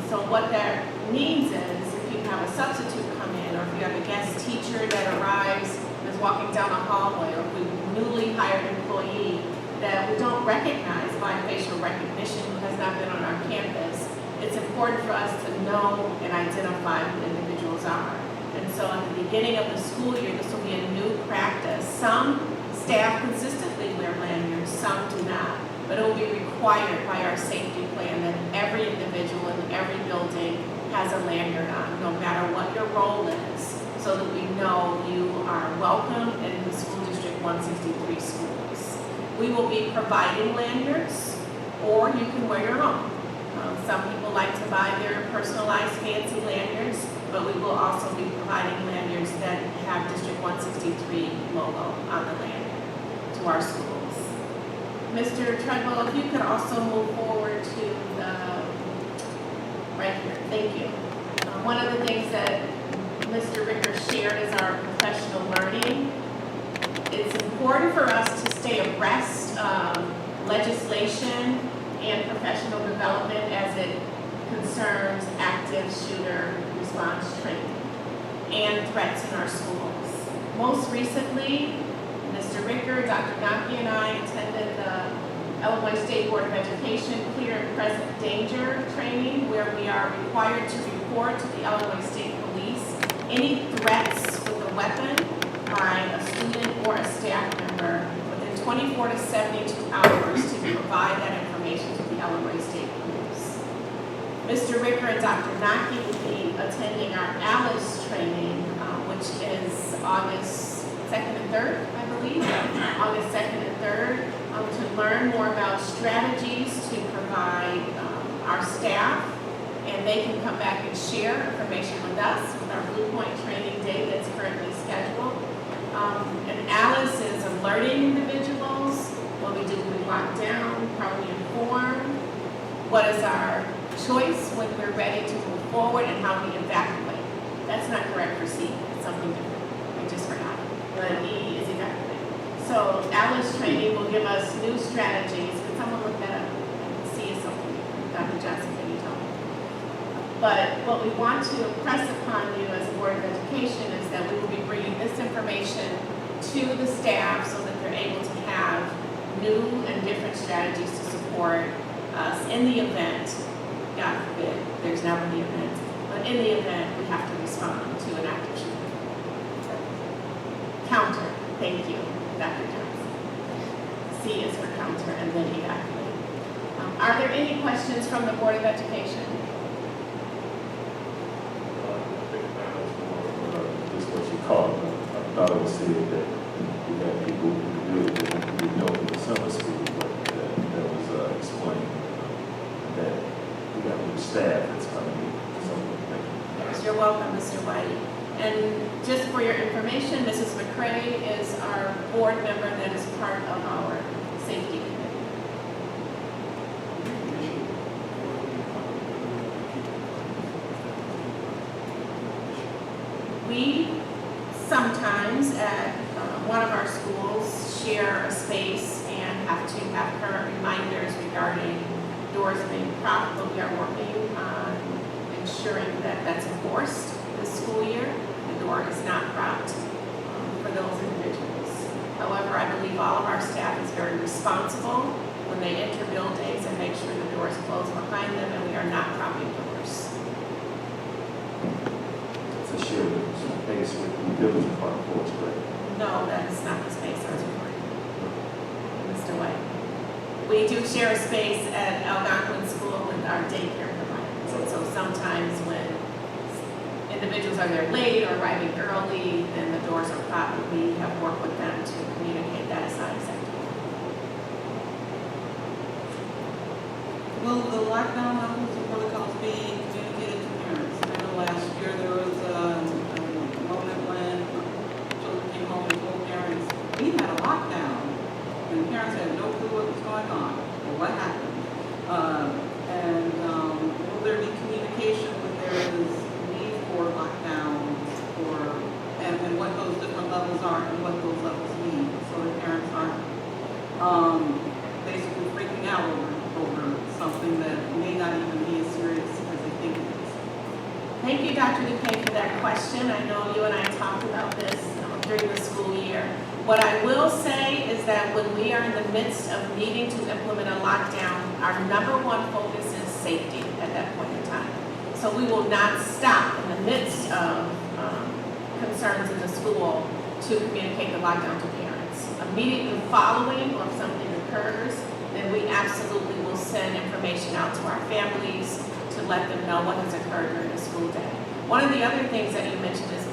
So what that means is if you have a substitute come in or if you have a guest teacher that arrives and is walking down a hallway or if we newly hired employee that we don't recognize by facial recognition who has not been on our campus, it's important for us to know and identify who individuals are. And so at the beginning of the school year, this will be a new practice. Some staff consistently wear lanyards, some do not. But it will be required by our safety plan that every individual in every building has a lanyard on, no matter what your role is, so that we know you are welcome in the school district 163 schools. We will be providing lanyards, or you can wear your own. Some people like to buy their personalized fancy lanyards, but we will also be providing lanyards that have District 163 logo on the lanyard to our schools. Mr. Treadwell, if you could also move forward to the, right here, thank you. One of the things that Mr. Ricker shared is our professional learning. It's important for us to stay abreast of legislation and professional development as it concerns active shooter response training and threats in our schools. Most recently, Mr. Ricker, Dr. Naki, and I attended the Illinois State Board of Education Clear and Present Danger training, where we are required to report to the Illinois State Police any threats with a weapon by a student or a staff member within 24 to 72 hours to provide that information to the Illinois State Police. Mr. Ricker and Dr. Naki will be attending our ALICE training, which is August 2nd and 3rd, I believe, August 2nd and 3rd, to learn more about strategies to provide our staff, and they can come back and share information with us with our Blue Point training day that's currently scheduled. And ALICE is alerting individuals when we lock down, how we inform, what is our choice when we're ready to move forward and how we evacuate. That's not correct for C, it's something different, I just forgot. But E is evacuate. So Alice training will give us new strategies. Can someone look that up? C is something different. Dr. Johnson, can you tell me? But what we want to impress upon you as a Board of Education is that we will be bringing this information to the staff so that they're able to have new and different strategies to support us in the event, God forbid, there's never the event, but in the event we have to respond to an active shooter. Counter, thank you, Dr. Johnson. C is for counter and then evacuate. Are there any questions from the Board of Education?
Just what you called it. I thought it was said that we had people who really didn't know in the summer school, but that was explained that we got new staff that's coming in. So, thank you.
Yes, you're welcome, Mr. White. And just for your information, Mrs. McCray is our board member that is part of our safety committee. We sometimes at one of our schools share a space and have to have current reminders regarding doors being propped, but we are working on ensuring that that's enforced this school year. The door is not propped for those individuals. However, I believe all of our staff is very responsible when they enter buildings and make sure the doors close behind them and we are not propping doors.
It's a shared space with the village park force, right?
No, that is not the space I was referring to. Mr. White. We do share a space at Algonquin School with our daycare providers. And so sometimes when individuals are there late or arriving early, then the doors are propped. We have worked with them to communicate that is not acceptable.
Will the lockdown levels and protocols be communicated to parents? I know last year there was a moment when children came home and told parents, we had a lockdown, and parents had no clue what was going on or what happened. Will there be communication when there is need for lockdowns and what those different levels are and what those levels mean, so that parents aren't basically freaking out over something that may not even be as serious as they think it is?
Thank you, Dr. Duque, for that question. I know you and I talked about this during the school year. What I will say is that when we are in the midst of needing to implement a lockdown, our number one focus is safety at that point in time. So we will not stop in the midst of concerns in the school to communicate the lockdown to parents. Immediately following, or if something occurs, then we absolutely will send information out to our families to let them know what has occurred during the school day. One of the other things that you mentioned is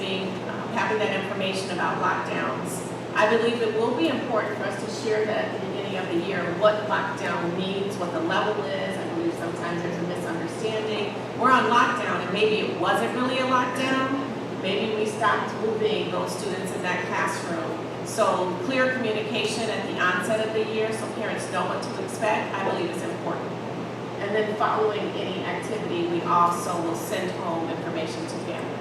having that information about lockdowns. I believe it will be important for us to share that at the beginning of the year, what lockdown means, what the level is. I believe sometimes there's a misunderstanding. We're on lockdown and maybe it wasn't really a lockdown. Maybe we stopped moving those students in that classroom. So clear communication at the onset of the year so parents know what to expect, I believe is important. And then following any activity, we also will send home information to families.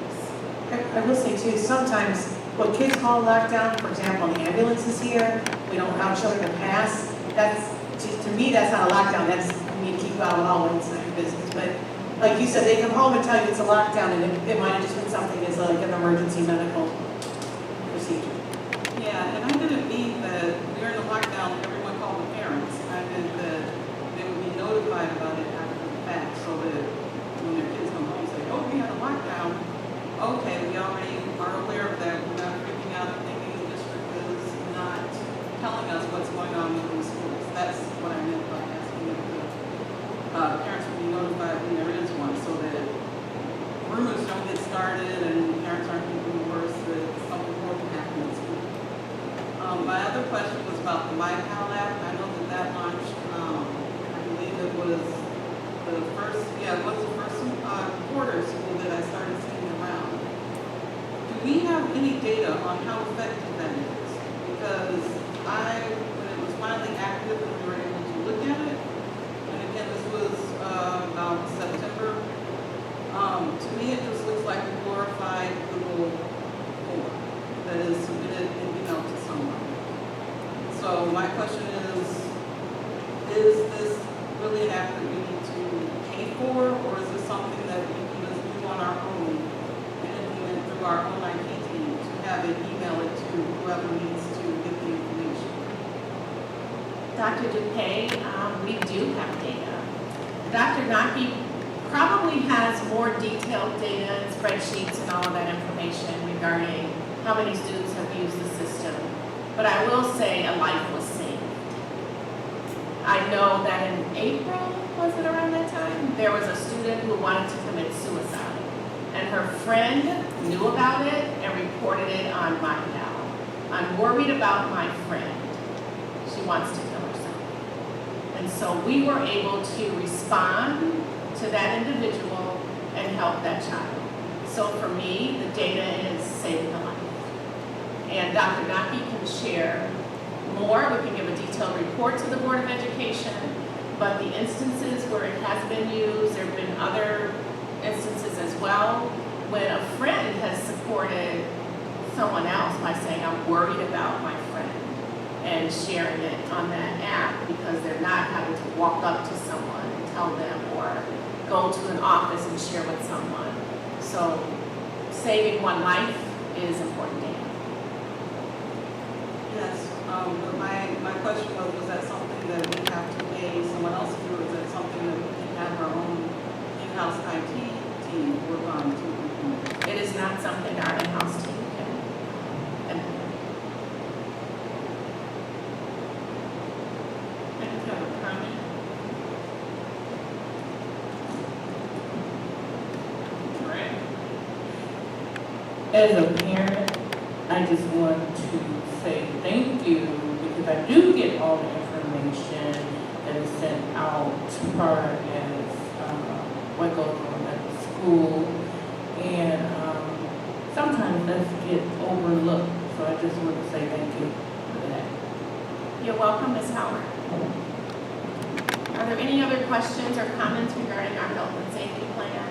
I will say too, sometimes what kids call lockdown, for example, the ambulance is here, we don't allow children to pass, to me, that's not a lockdown, that's, we need to keep you out of all, it's not your business. But like you said, they come home and tell you it's a lockdown, and it might have just been something as like an emergency medical procedure.
Yeah, and I didn't mean that during the lockdown, everyone called the parents. I meant that they would be notified about it after the fact, so that when their kids come home, say, oh, we had a lockdown. Okay, we already are aware of that. We're not freaking out and thinking the district is not telling us what's going on within the schools. That's what I meant by asking if the parents will be notified when there is one, so that rumors don't get started and parents aren't thinking worse that something more can happen in school. My other question was about the MyPal app. I know that launched, I believe it was the first quarter school that I started seeing around. Do we have any data on how effective that is? Because when it was finally active and we were able to look at it, and again, this was about September me, it just looks like a glorified Google form that is submitted and emailed to someone. So my question is this really an app that we need to pay for, or is this something that we can just do on our own and implement through our own IT team to have it email it to whoever needs to get the information?
Dr. Dupay, we do have data. Dr. Naki probably has more detailed data and spreadsheets and all of that information regarding how many students have used the system. But I will say a life was saved. I know that in April, was it around that time, there was a student who wanted to commit suicide. And her friend knew about it and reported it on my gal. I'm worried about my friend. She wants to kill herself. And so we were able to respond to that individual and help that child. So for me, the data is saving a life. And Dr. Naki can share more. We can give a detailed report to the Board of Education, but the instances where it has been used, there have been other instances as well, when a friend has supported someone else by saying, I'm worried about my friend, and sharing it on that app because they're not having to walk up to someone and tell them or go to an office and share with someone. So saving one life is important data.
Yes, but my question was that something that we have to pay someone else to do, or is that something that we can have our own in-house IT team work on to implement?
It is not something our in-house team can implement.
I just have a comment. Right. As a parent, I just want to say thank you because I do get all the information that is sent out as far as what goes on at the school. And sometimes that's get overlooked. So I just want to say thank you for that.
You're welcome, Ms. Howard. Are there any other questions or comments regarding our health and safety plan?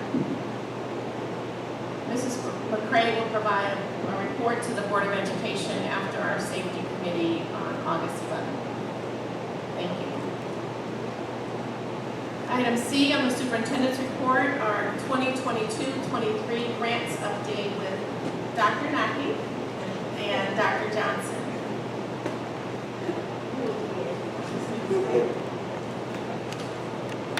Mrs. McCray will provide a report to the Board of Education after our safety committee on August 11th. Thank you. Item C on the superintendent's report are 2022-23 grants update with Dr. Naki and Dr. Johnson.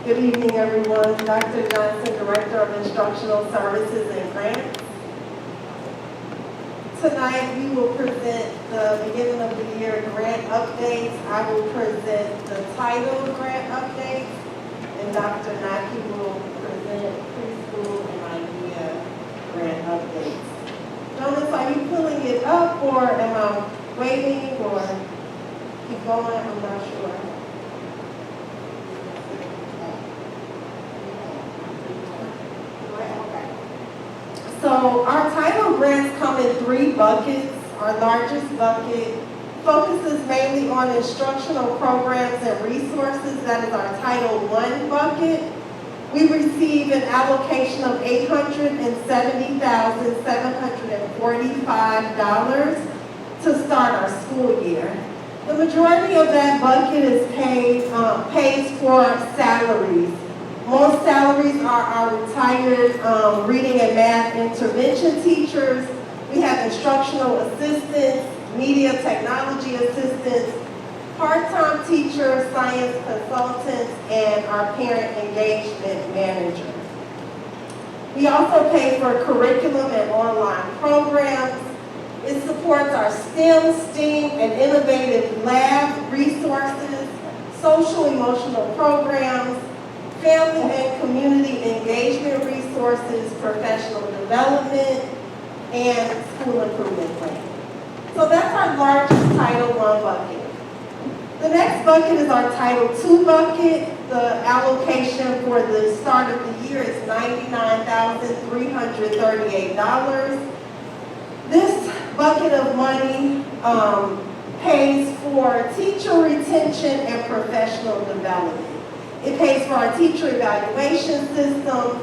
Good evening, everyone. Dr. Johnson, Director of Instructional Services and Grants. Tonight, we will present the beginning of the year grant updates. I will present the title grant updates, and Dr. Naki will present preschool and IDEA grant updates. Jonas, are you pulling it up, or am I waiting, or keep going? I'm not sure. So our title grants come in 3 buckets. Our largest bucket focuses mainly on instructional programs and resources. That is our Title I bucket. We receive an allocation of $870,745 to start our school year. The majority of that bucket is pays for salaries. Most salaries are our retired reading and math intervention teachers. We have instructional assistants, media technology assistants, part-time teachers, science consultants, and our parent engagement manager. We also pay for curriculum and online programs. It supports our STEM, STEAM, and innovative lab resources, social emotional programs, family and community engagement resources, professional development, and school improvement plan. So that's our largest Title I bucket. The next bucket is our Title II bucket. The allocation for the start of the year is $99,338. This bucket of money pays for teacher retention and professional development. It pays for our teacher evaluation system,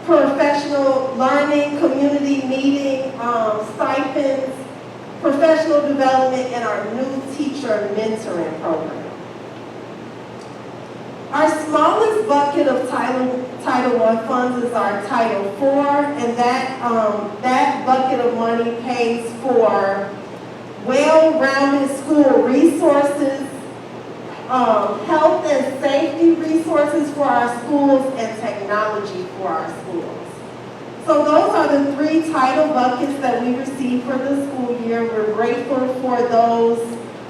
professional learning, community meeting, stipends, professional development, and our new teacher mentoring program. Our smallest bucket of Title I funds is our Title IV, and that bucket of money pays for well-rounded school resources, health and safety resources for our schools, and technology for our schools. So those are the 3 title buckets that we receive for the school year. We're grateful for those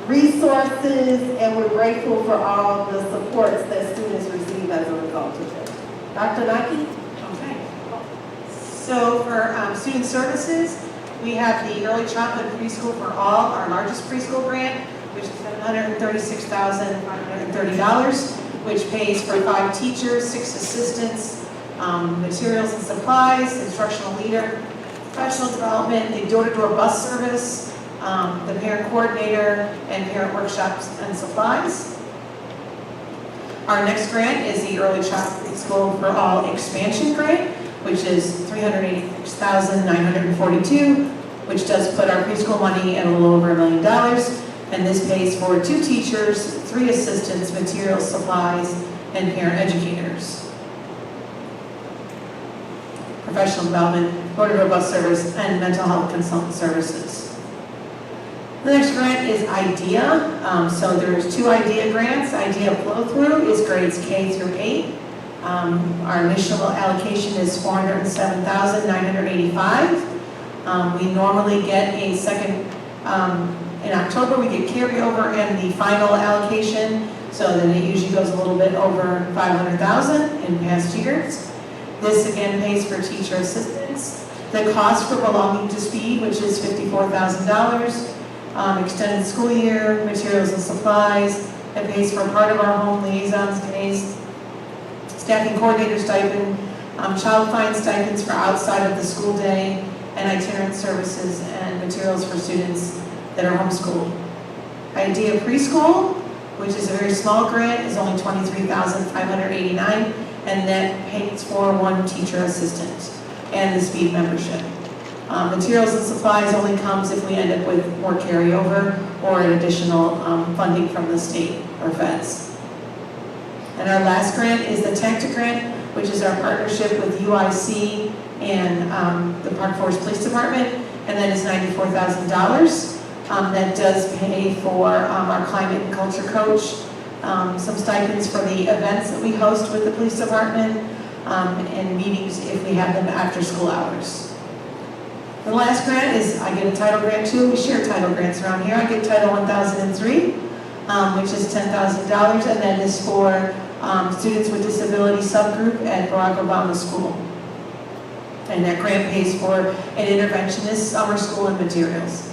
resources, and we're grateful for all the supports that students receive as a result of it. Dr. Naki?
Okay. So for student services, we have the Early Childhood Preschool for All, our largest preschool grant, which is $736,530, which pays for 5 teachers, 6 assistants, materials and supplies, instructional leader, professional development, the door-to-door bus service, the parent coordinator, and parent workshops and supplies. Our next grant is the Early Childhood Preschool for All Expansion Grant, which is $386,942, which does put our preschool money at a little over $1 million. And this pays for 2 teachers, 3 assistants, materials, supplies, and parent educators. Professional development, door-to-door bus service, and mental health consultant services. The next grant is IDEA. So there's 2 IDEA grants. IDEA flow-through is grades K through 8. Our initial allocation is $407,985. We normally get a second, in October we get carryover and the final allocation, so then it usually goes a little bit over $500,000 in past years. This again pays for teacher assistants. The cost for belonging to speed, which is $54,000. Extended school year, materials and supplies. It pays for part of our home liaisons days, staffing coordinator stipend, child find stipends for outside of the school day, and itinerant services and materials for students that are homeschooled. IDEA Preschool, which is a very small grant, is only $23,589, and that pays for 1 teacher assistant and the speed membership. Materials and supplies only comes if we end up with more carryover or an additional funding from the state or feds. And our last grant is the TACTA grant, which is our partnership with UIC and the Park Forest Police Department, and that is $94,000. That does pay for our climate and culture coach, some stipends for the events that we host with the police department, and meetings if we have them after school hours. The last grant is, I get a title grant too. We share title grants around here. I get Title 1003, which is $10,000, and that is for students with disability subgroup at Barack Obama School. And that grant pays for an interventionist, summer school, and materials.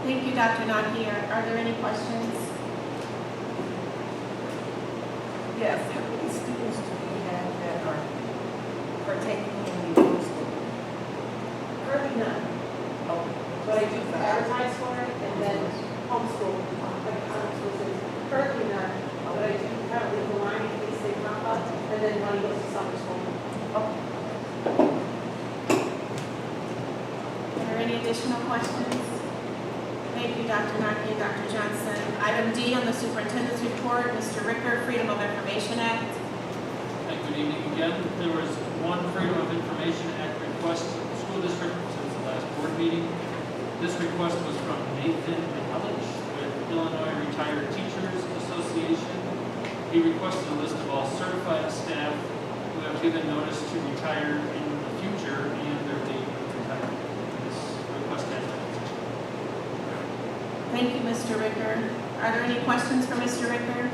Thank you, Dr. Naki. Are there any questions?
Yes, how many students do we have that are partaking in the homeschool?
Currently none.
Oh,
But I do advertise for it and then homeschool, like homeschool is currently none. But I do currently the line in case they pop up and then money goes to summer school.
Are there any additional questions? Thank you, Dr. Naki and Dr. Johnson. Item D on the superintendent's report, Mr. Ricker, Freedom of Information Act.
Good evening again. There was one Freedom of Information Act request of the school district since the last board meeting. This request was from Nathan Mihalich with Illinois Retired Teachers Association. He requested a list of all certified staff who have given notice to retire in the future and their date of retirement. This request has been accepted.
Thank you, Mr. Ricker. Are there any questions for Mr. Ricker?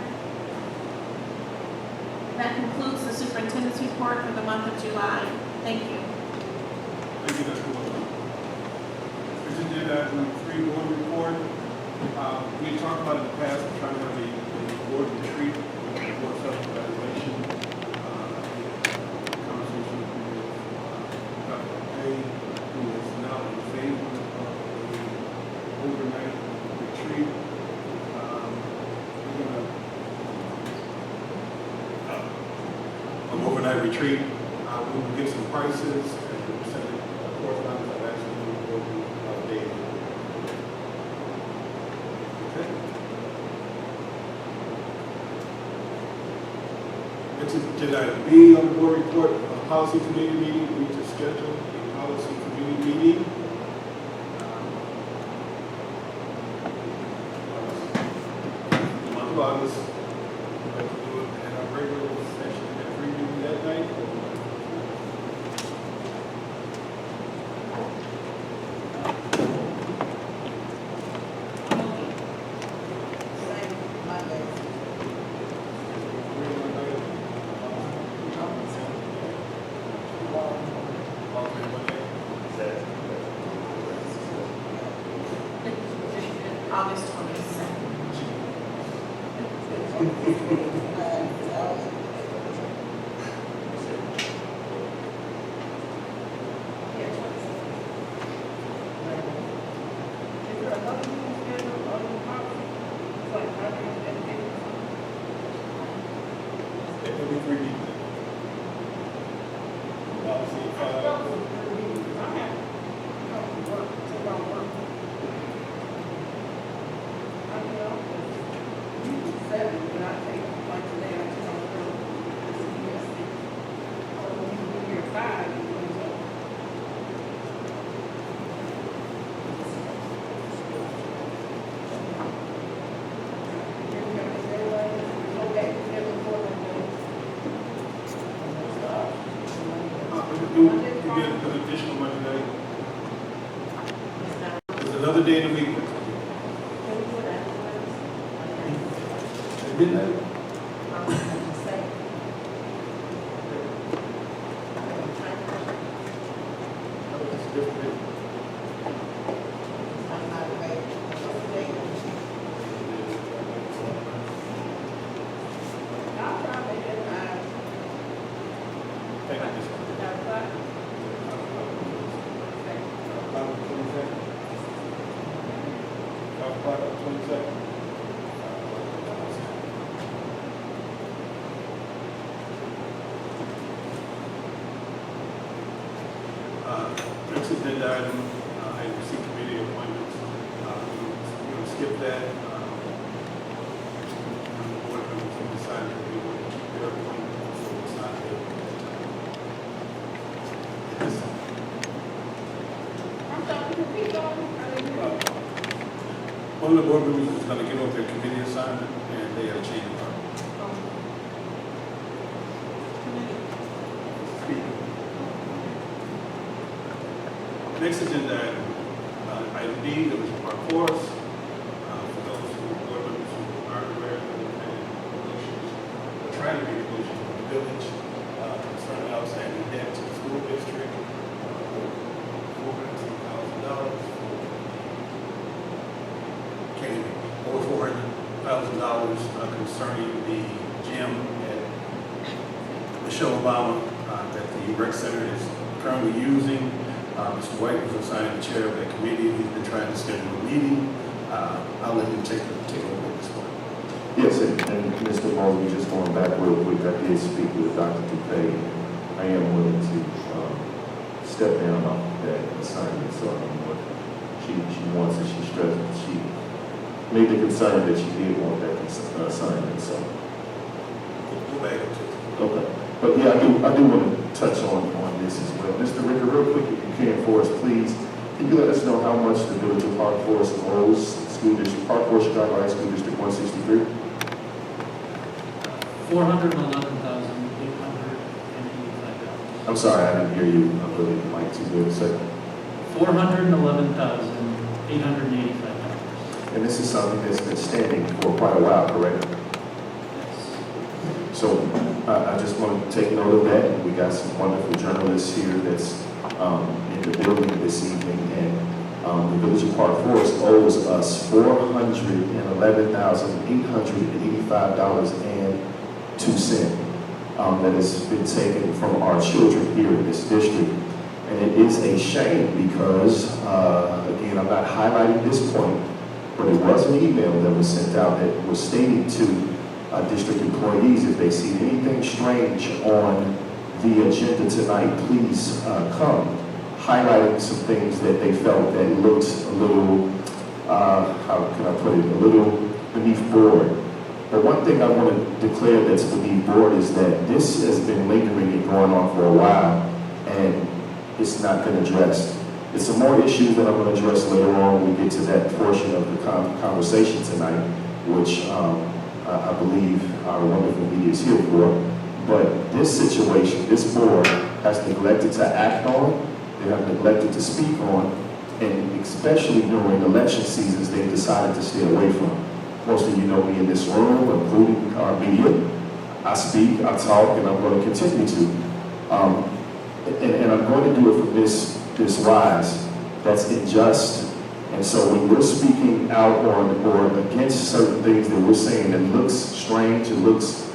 That concludes the superintendent's report for the month of July. Thank you.
Thank you, Dr. Wilson. We just did that in the 3 board report. We talked about in the past, trying to have a board retreat, board self-evaluation, conversation with Dr. Hay, who is now in favor of an overnight retreat. We're going to an overnight retreat. We We will get some prices and we'll send it correspondence. I've actually will be updated. Okay. Next is agenda item B on the board report, policy committee meeting. We need to schedule a policy committee meeting. The month of August. We'd like to do it at our regular session at 3 p.m. that night.
Same Monday.
August 22nd.
Is there another meeting scheduled on the policy? It's like, I think it's dedicated.
Every 3 weeks. Policy
I
5.
thought it was 3 meetings. I have to come to work, take off work. I mean, usually 7, but I take, like today, I took off work. Yes. Or when you be here 5, you wake up. Then we have to say, well, go back together for the day.
You get an additional Monday. There's another day in the week. At midnight? It's different.
I'm not available.
I'll try to make it 5.
Thank you, Ms.
Got a clock?
Next agenda item, item C, committee appointments. We're going to skip that. The board members have decided that they want to keep their appointment, so it's not there.
I'm sorry, can we go? I didn't hear.
One of the board members was going to give up their committee assignment, and they had a change of heart. Next agenda item, item D, there was a park forest. For those who board members who aren't aware, we're trying to be negotiating with the village concerning outstanding debt to the school district, $410,000. Over $400,000 concerning the gym at Michelle Obama that the rec center is currently using. Mr. White was assigned the chair of that committee. He's been trying to schedule a meeting. I'll let him take over this one.
Yes, and Mr. Mosley, just going back real quick, I did speak with Dr. Dupay. I am willing to step down off that assignment, so she wants it, she stressed, she made the concern that she did want that assignment, so.
Go back to it.
Okay, but yeah, I do want to touch on this as well. Mr. Ricker, real quick, if you can for us, please, can you let us know how much the Village of Park Forest owes School District, Park Forest Chicago High School District 163?
$411,885.
I'm sorry, I didn't hear you. I'm really mic too good a second.
$411,885.
And this is something that's been standing for quite a while, correct?
Yes.
So I just want to take note of that. We got some wonderful journalists here that's in the building this evening, and the Village of Park Forest owes us $411,885.02 that has been taken from our children here in this district. And it is a shame because, again, I'm not highlighting this point, but it was an email that was sent out that was stating to district employees if they see anything strange on the agenda tonight, please come highlighting some things that they felt that looked a little, how can I put it, a little beneath board. But one thing I want to declare that's beneath board is that this has been lingering and going on for a while, and it's not been addressed. There's some more issues that I'm going to address later on when we get to that portion of the conversation tonight, which I believe our wonderful media is here for. But this situation, this board has neglected to act on, they have neglected to speak on, and especially during election seasons, they've decided to stay away from. Most of you know me in this room, including our media. I speak, I talk, and I'm going to continue to. And I'm going to do it from this rise that's unjust. And so when we're speaking out on or against certain things that we're saying that looks strange, it looks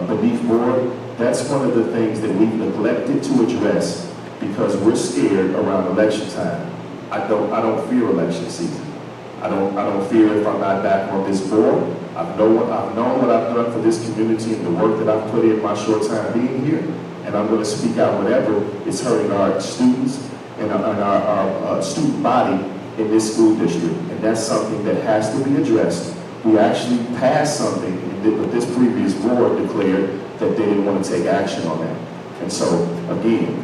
beneath board, that's one of the things that we've neglected to address because we're scared around election time. I don't fear election season. I don't fear if I'm not back on this board. I've known what I've done for this community and the work that I've put in my short time being here. And I'm going to speak out whenever it's hurting our students and our student body in this school district. And that's something that has to be addressed. We actually passed something that this previous board declared that they didn't want to take action on that. And so, again,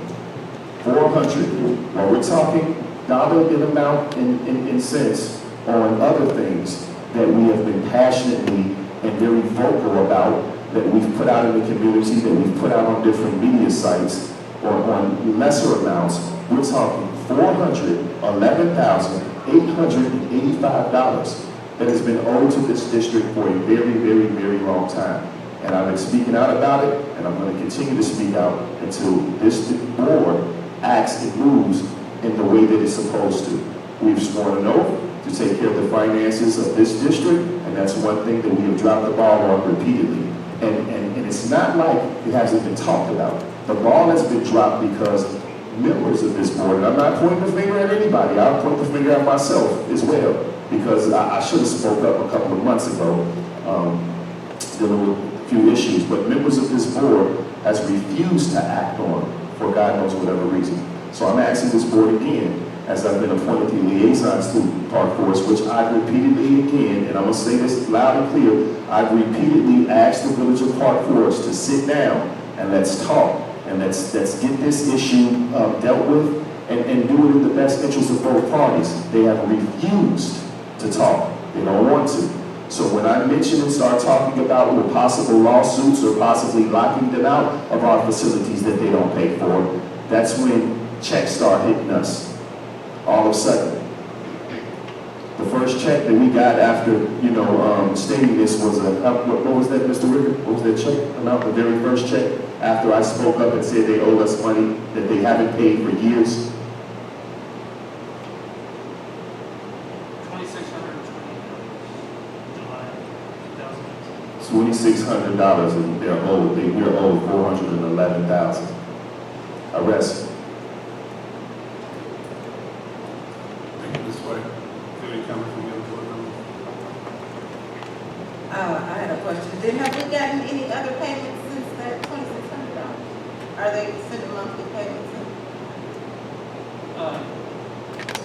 400, while we're talking dollar in amount in cents on other things that we have been passionately and very vocal about, that we've put out in the community, that we've put out on different media sites, or on lesser amounts, we're talking $411,885 that has been owed to this district for a very, very, very long time. And I've been speaking out about it, and I'm going to continue to speak out until this board acts and moves in the way that it's supposed to. We've sworn an oath to take care of the finances of this district, and that's one thing that we have dropped the ball on repeatedly. And it's not like it hasn't been talked about. The ball has been dropped because members of this board, and I'm not pointing the finger at anybody, I'll point the finger at myself as well, because I should have spoke up a couple of months ago dealing with a few issues, but members of this board has refused to act on for God knows whatever reason. So I'm asking this board again, as I've been appointed the liaisons to Park Forest, which I've repeatedly again, and I'm going to say this loud and clear, I've repeatedly asked the village of Park Forest to sit down and let's talk, and let's get this issue dealt with and do it in the best interest of both parties. They have refused to talk. They don't want to. So when I mention and start talking about possible lawsuits or possibly locking them out of our facilities that they don't pay for, that's when checks start hitting us. All of a sudden, the first check that we got after, stating this was what was that, Mr. Ricker? What was that check amount? The very first check after I spoke up and said they owe us money that they haven't paid for years. $2,600, and we're owed $411,000. Arrest.
Thank you, Ms. White. Is there any comment from the other board members?
I had a question. Have we gotten any other payments since that $2,600? Are they sending monthly payments?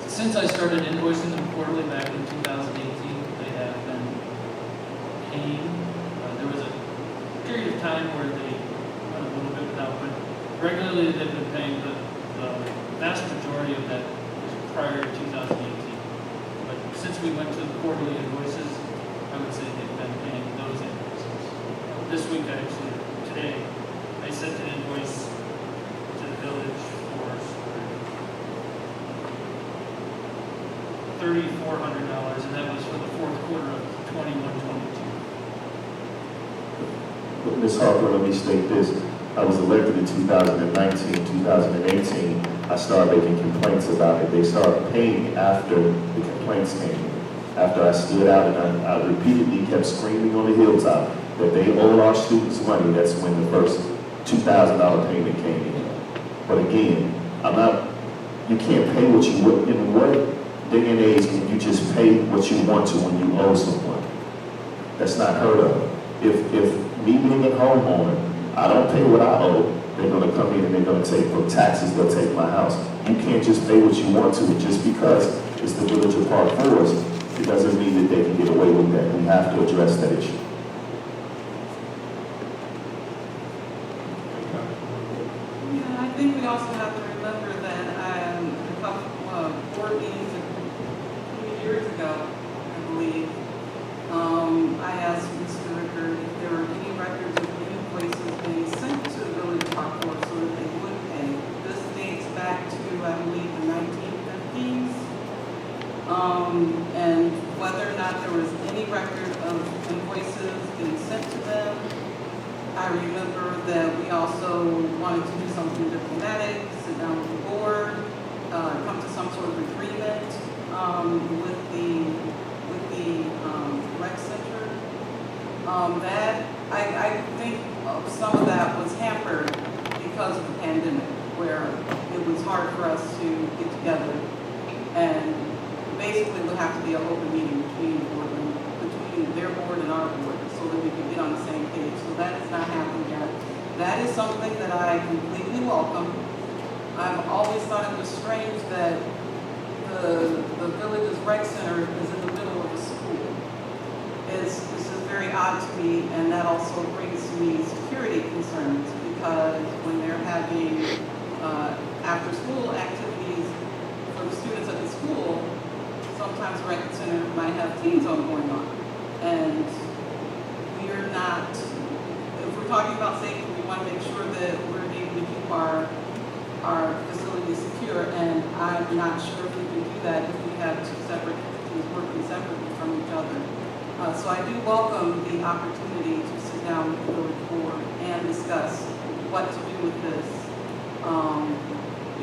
Since I started invoicing them quarterly back in 2018, they have been paying. There was a period of time where they went a little bit without, but regularly they've been paying. The vast majority of that was prior to 2018. But since we went to the quarterly invoices, I would say they've been paying those invoices. This week, actually, today, I sent an invoice to the village for $3,400, and that was for the fourth quarter of 21-22.
Ms. Harper, let me state this. I was elected in 2019, 2018. I started making complaints about it. They started paying after the complaints came in. After I stood out and I repeatedly kept screaming on the hilltop that they owed our students money, that's when the first $2,000 payment came in. But again, you can't pay what you would. In what day and age can you just pay what you want to when you owe someone? That's not heard of. If me being a homeowner, I don't pay what I owe, they're gonna come in and they're gonna take, from taxes, they'll take my house. You can't just pay what you want to, just because it's the Village of Park Forest, it doesn't mean that they can get away with that. We have to address that issue.
Yeah, I think we also have to remember that a couple of board meetings a few years ago, I believe, I asked Mr. Ricker if there were any records of invoices being sent to the Village Park Board so that they would pay. This dates back to, I believe, the 1950s. And whether or not there was any record of invoices being sent to them. I remember that we also wanted to do something diplomatic, sit down with the board, come to some sort of agreement with the rec center. That I think some of that was hampered because of the pandemic, where it was hard for us to get together, and basically would have to be an open meeting between their board and our board, so that we could get on the same page. So that has not happened yet. That is something that I completely welcome. I've always thought it was strange that the village's rec center is in the middle of a school. This is very odd to me, and that also brings to me security concerns, because when they're having after-school activities for the students at the school, sometimes the rec center might have teen zone going on. And we're not, if we're talking about safety, we want to make sure that we're able to keep our facilities secure, and I'm not sure if we can do that if we have two separate entities working separately from each other. So I do welcome the opportunity to sit down with the village board and discuss what to do with this.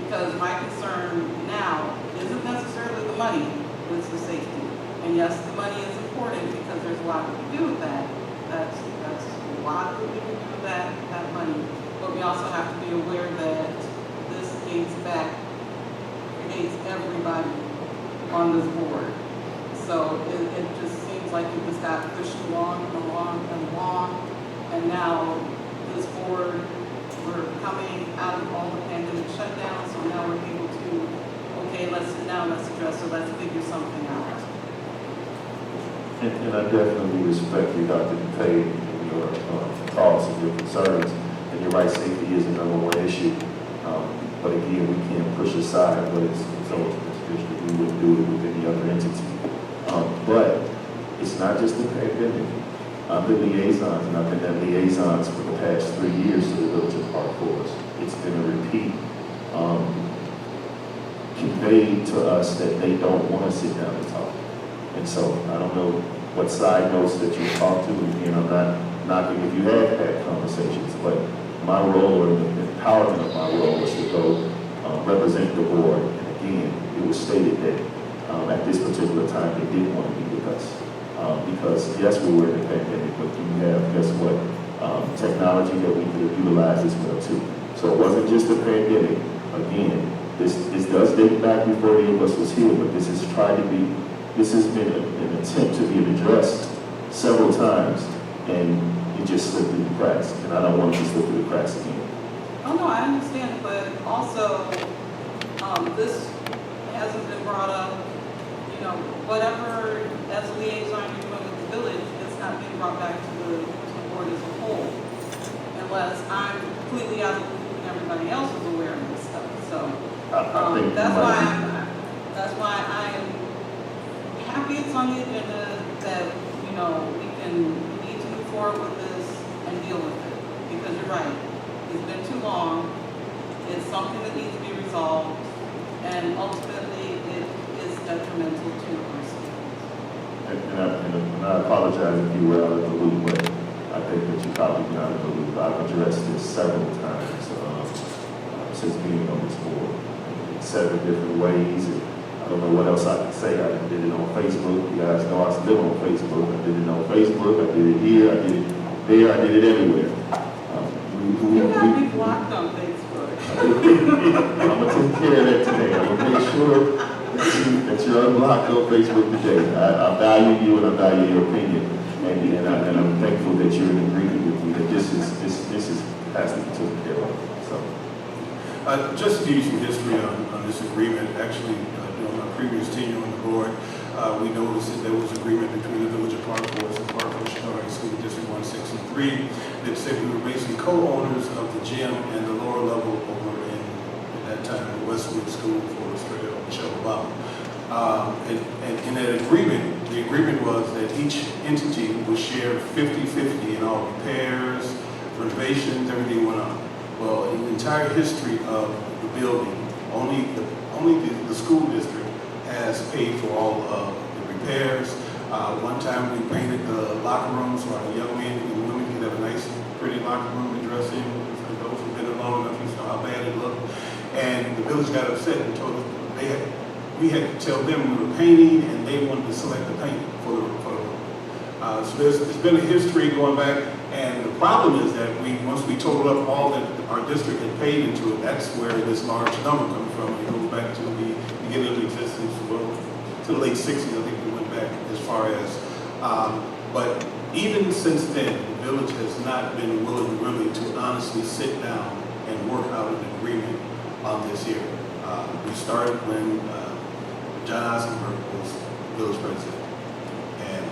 Because my concern now isn't necessarily the money, it's the safety. And yes, the money is important because there's a lot we can do with that. That's a lot that we can do with that money. But we also have to be aware that this dates everybody on this board. So it just seems like it just got pushed along and along and along. And now this board, we're coming out of all the pandemic shutdowns, so now we're able to, okay, let's sit down, let's address it, let's figure something out.
And I definitely respect you, Dr. DePay, and your thoughts and your concerns. And you're right, safety is the #1 issue. But again, we can't push aside what is controlled to this district. We wouldn't do it with any other entity. But it's not just the pandemic. I've been liaisons, and I've been at liaisons for the past 3 years to the Village of Park Forest. It's been a repeat conveyed to us that they don't want to sit down and talk. And so I don't know what side notes that you talk to. Again, I'm not knocking if you have had conversations, but my role, or the empowerment of my role, was to go represent the board. And again, it was stated that at this particular time they didn't want to be with us. Because yes, we were in the pandemic, but you have, guess what, technology that we could utilize as well too. So it wasn't just the pandemic. Again, this does date back before any of us was here, but this has been an attempt to be addressed several times, and it just slipped through the cracks, and I don't want it to slip through the cracks again.
Oh, no, I understand, but also, this hasn't been brought up, whatever, as a liaison you're doing with the village, it's not being brought back to the board as a whole, unless I'm completely out of the loop and everybody else is aware of this stuff, so. That's why I am happy it's on the agenda, that, we need to move forward with this and deal with it, because you're right, it's been too long, it's something that needs to be resolved, and ultimately it is detrimental to our students.
And I apologize if you were out of the loop, but I think that you probably been out of the loop. I've addressed this several times since being on this board in 7 different ways. And I don't know what else I can say. I did it on Facebook. You guys know I still on Facebook. I did it on Facebook. I did it here. I did it there. I did it everywhere.
You got me blocked on Facebook.
I'm going to take care of that today. I'm going to make sure that you're unblocked on Facebook today. I value you and I value your opinion. And I'm thankful that you're in agreement with me that this has to be taken care of. So
Just to give you some history on this agreement, actually, during my previous tenure on the board, we noticed that there was agreement between the Village of Park Forest and Park Forest Chicago School District 163 that said we were basically co-owners of the gym and the lower level over in, at that time, the Westwood School for Michelle Obama. And in that agreement, the agreement was that each entity would share 50-50 in all repairs, renovations, everything went on. Well, in the entire history of the building, only the school district has paid for all of the repairs. One time we painted the locker rooms so our young men and women could have a nice, pretty locker room to dress in. For those who've been there long enough, you saw how bad it looked. And the village got upset and told us we had to tell them we were painting, and they wanted to select the paint for the room. So there's been a history going back, and the problem is that once we total up all that our district had paid into it, that's where this large number comes from. It goes back to the beginning of the existence, well, to the late 60s, I think we went back as far as, but even since then, the village has not been willing really to honestly sit down and work out an agreement on this here. We started when John Eisenberg was village president, and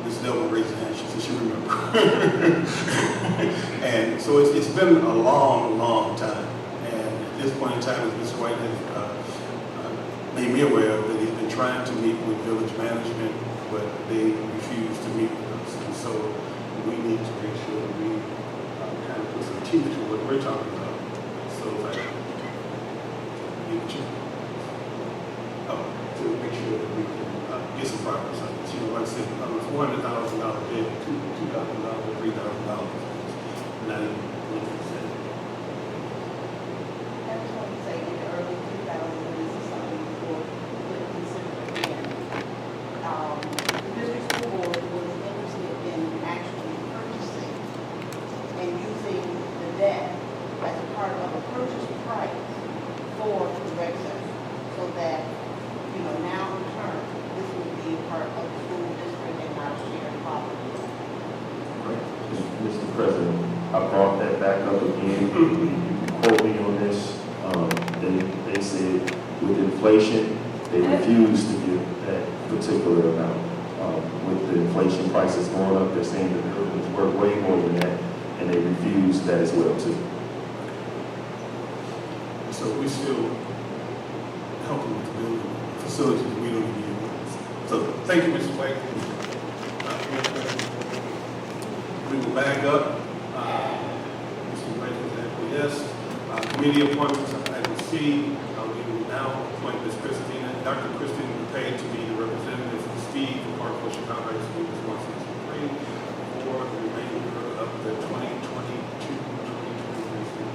Ms. Delvin raised her hand, she said she remember. And so it's been a long, long time. And at this point in time, as Mr. White has made me aware of, that he's been trying to meet with village management, but they refuse to meet with us. And so we need to make sure that we kind of put some teeth to what we're talking about. So like, to make sure that we can get some progress on this. Like I said, on a $400,000 bid, $2,000, $3,000, not even 1%.
I just want to say in the early 2000s, this is something before we could consider again. The district school board was interested in actually purchasing and using the debt as a part of a purchase price for the rec center, so that, now in turn, this would be part of the school district and not shared property.
Mr. President, I brought that back up again. You can quote me on this. They said with inflation, they refused to give that particular amount. With the inflation prices going up, they're saying the building is worth way more than that, and they refused that as well too.
So we still helping with the building facilities that we don't even use. So thank you, Mr. White. We will back up. Mr. White has acquiesced. Committee appointments, item C. We will now appoint Ms. Christina, Dr. Christine McPay, to be the representative for Steve for Park Forest Chicago School District 163 for the remainder of the 2022-2023 season.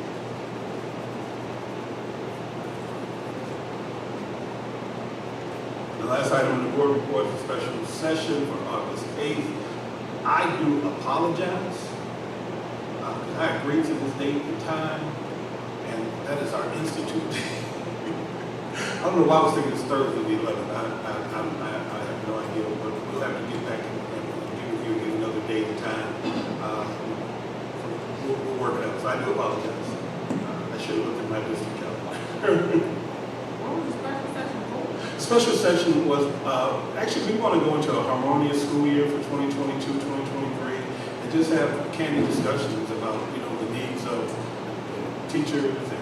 The last item on the board report is a special session for August 8th. I do apologize. I agreed to this date and time, and that is our institute. I don't know why I was thinking it's Thursday the 11th. I have no idea, but we'll have to get back and get with you again another day and time. We'll work it out. So I do apologize. I should have looked at my district calendar. Special session was, actually we want to go into a harmonious school year for 2022-2023 and just have candid discussions about, the needs of the teachers and the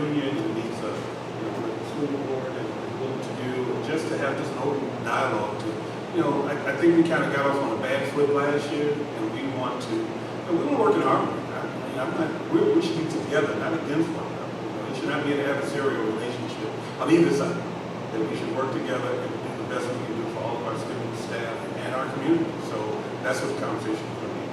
union and the needs of, what the school board and what to do, and just to have this open dialogue to, I think we kind of got off on a bad foot last year, and we want to work in harmony. We should be together, not against one another. It should not be an adversarial relationship on either side. That we should work together and do the best we can do for all of our students, staff, and our community. So that's what the conversation is going to be.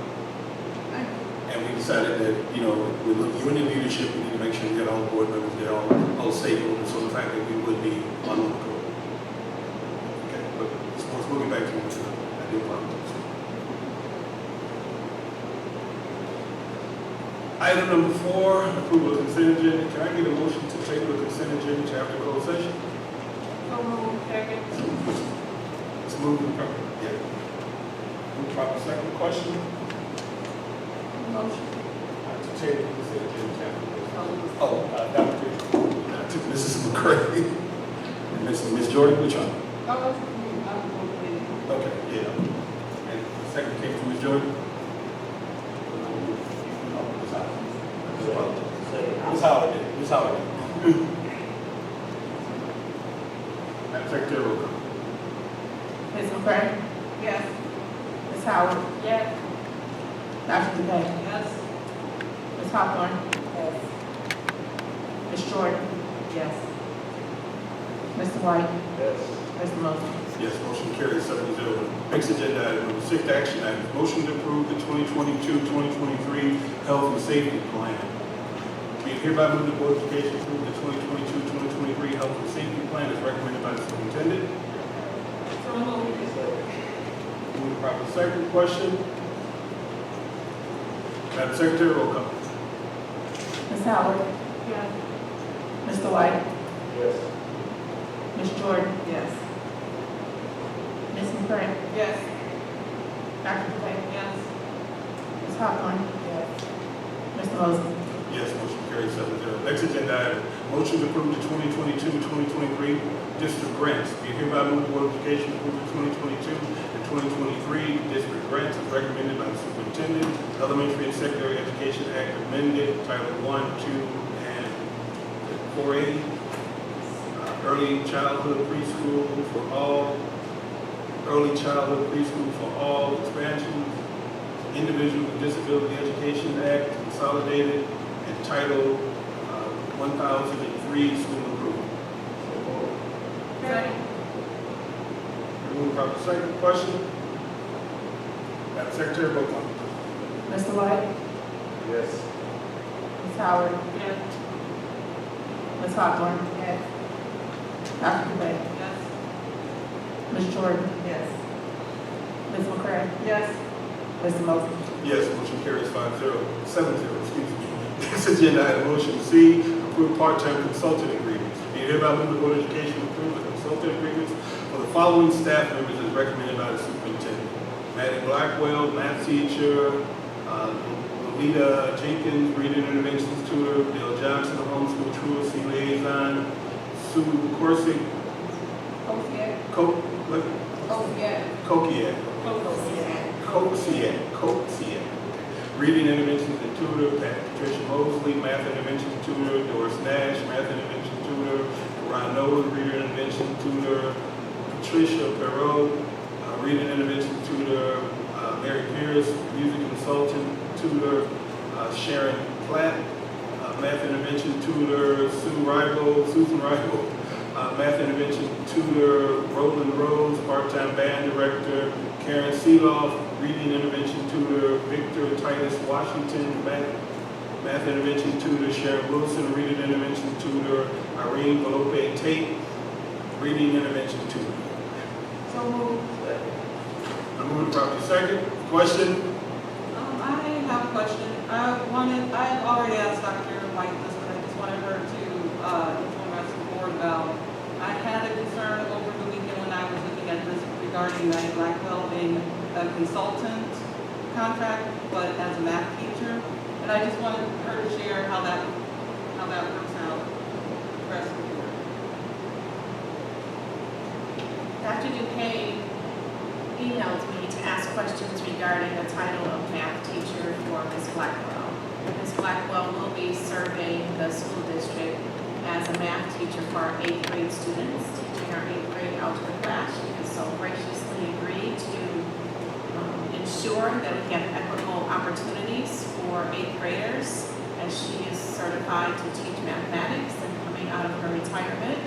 And we decided that, with union leadership, we need to make sure we get all the board members, get all stakeholders, so the fact that we would be on the code. Okay, but we'll get back to it. I do apologize. Item number 4, approval of consent agenda. Can I get a motion to table the consent agenda after closed session?
Second.
It's moved and proper. Yeah. Move proper second. Question?
Motion.
To table the consent agenda after closed session. Dr. Mrs. McCray. And Ms. Jordan, which one? Okay, yeah. And the second came from Ms. Jordan? Ms. Howard did. Ms. Howard did. Madam Secretary, roll call.
Ms. McCray?
Yes.
Ms. Howard?
Yes.
Dr. Dupay?
Yes.
Ms. Hawthorne?
Yes.
Ms. Jordan?
Yes.
Mr. White?
Yes.
Mr. Mosley?
Yes, motion carries 7-0. Next agenda item, number 6, action item, motion to approve the 2022-2023 Health and Safety Plan. Be it hereby moved the Board of Education approve the 2022-2023 Health and Safety Plan as recommended by the Superintendent. Moved properly second. Question? Madam Secretary, roll call.
Ms. Howard?
Yes.
Mr. White?
Yes.
Ms. Jordan?
Yes.
Ms. McCray?
Yes.
Dr. Dupay?
Yes.
Ms. Hawthorne?
Yes.
Mr. Mosley?
Yes, motion carries 7-0. Next agenda item, motion to approve the 2022-2023 district grants. Be it hereby moved the Board of Education approve the 2022 and 2023 district grants as recommended by the Superintendent. Elementary and Secondary Education Act amended, Title 1, 2, and 4A. Early childhood preschool for all. Early childhood preschool for all expansions. Individual with Disability Education Act consolidated, and Title 1003 school improvement.
Second.
Move proper second. Question? Madam Secretary, roll call.
Mr. White?
Yes.
Ms. Howard?
Yes.
Ms. Hawthorne?
Yes.
Dr. Dupay?
Yes.
Ms. Jordan?
Yes.
Ms. McCray?
Yes.
Mr. Mosley?
Yes, motion carries 7-0, excuse me. Next agenda item, motion C, approve part-time consultant agreements. Be it hereby moved the Board of Education approve the consultant agreements for the following staff members as recommended by the Superintendent. Maddie Blackwell, math teacher, Lolita Jenkins, reading interventions tutor, Bill Johnson, homeschool truancy liaison, Sue Corsick, Kokiak. Reading interventions and tutor, Patricia Mosley, math intervention tutor, Doris Nash, math intervention tutor, Ron Nolan, reading intervention tutor, Patricia Perot, reading intervention tutor, Mary Pierce, music consultant tutor, Sharon Platt, math intervention tutor, Susan Rival, math intervention tutor, Roland Rose, part-time band director, Karen Seeloff, reading intervention tutor, Victor Titus Washington, math intervention tutor, Sharon Wilson, reading intervention tutor, Irene Velope Tate, reading intervention tutor.
So moved.
I move to properly second. Question?
I have a question. I had already asked Dr. White this, but I just wanted her to inform us the board about. I had a concern over the weekend when I was looking at this regarding Maddie Blackwell being a consultant contract, but as a math teacher. And I just wanted her to share how that works out. The rest of the board.
Dr. Dupay emailed me to ask questions regarding the title of math teacher for Ms. Blackwell. Ms. Blackwell will be serving the school district as a math teacher for our 8th grade students, teaching our 8th grade algebra class. She has so graciously agreed to ensure that we have equitable opportunities for 8th graders, as she is certified to teach mathematics and coming out of her retirement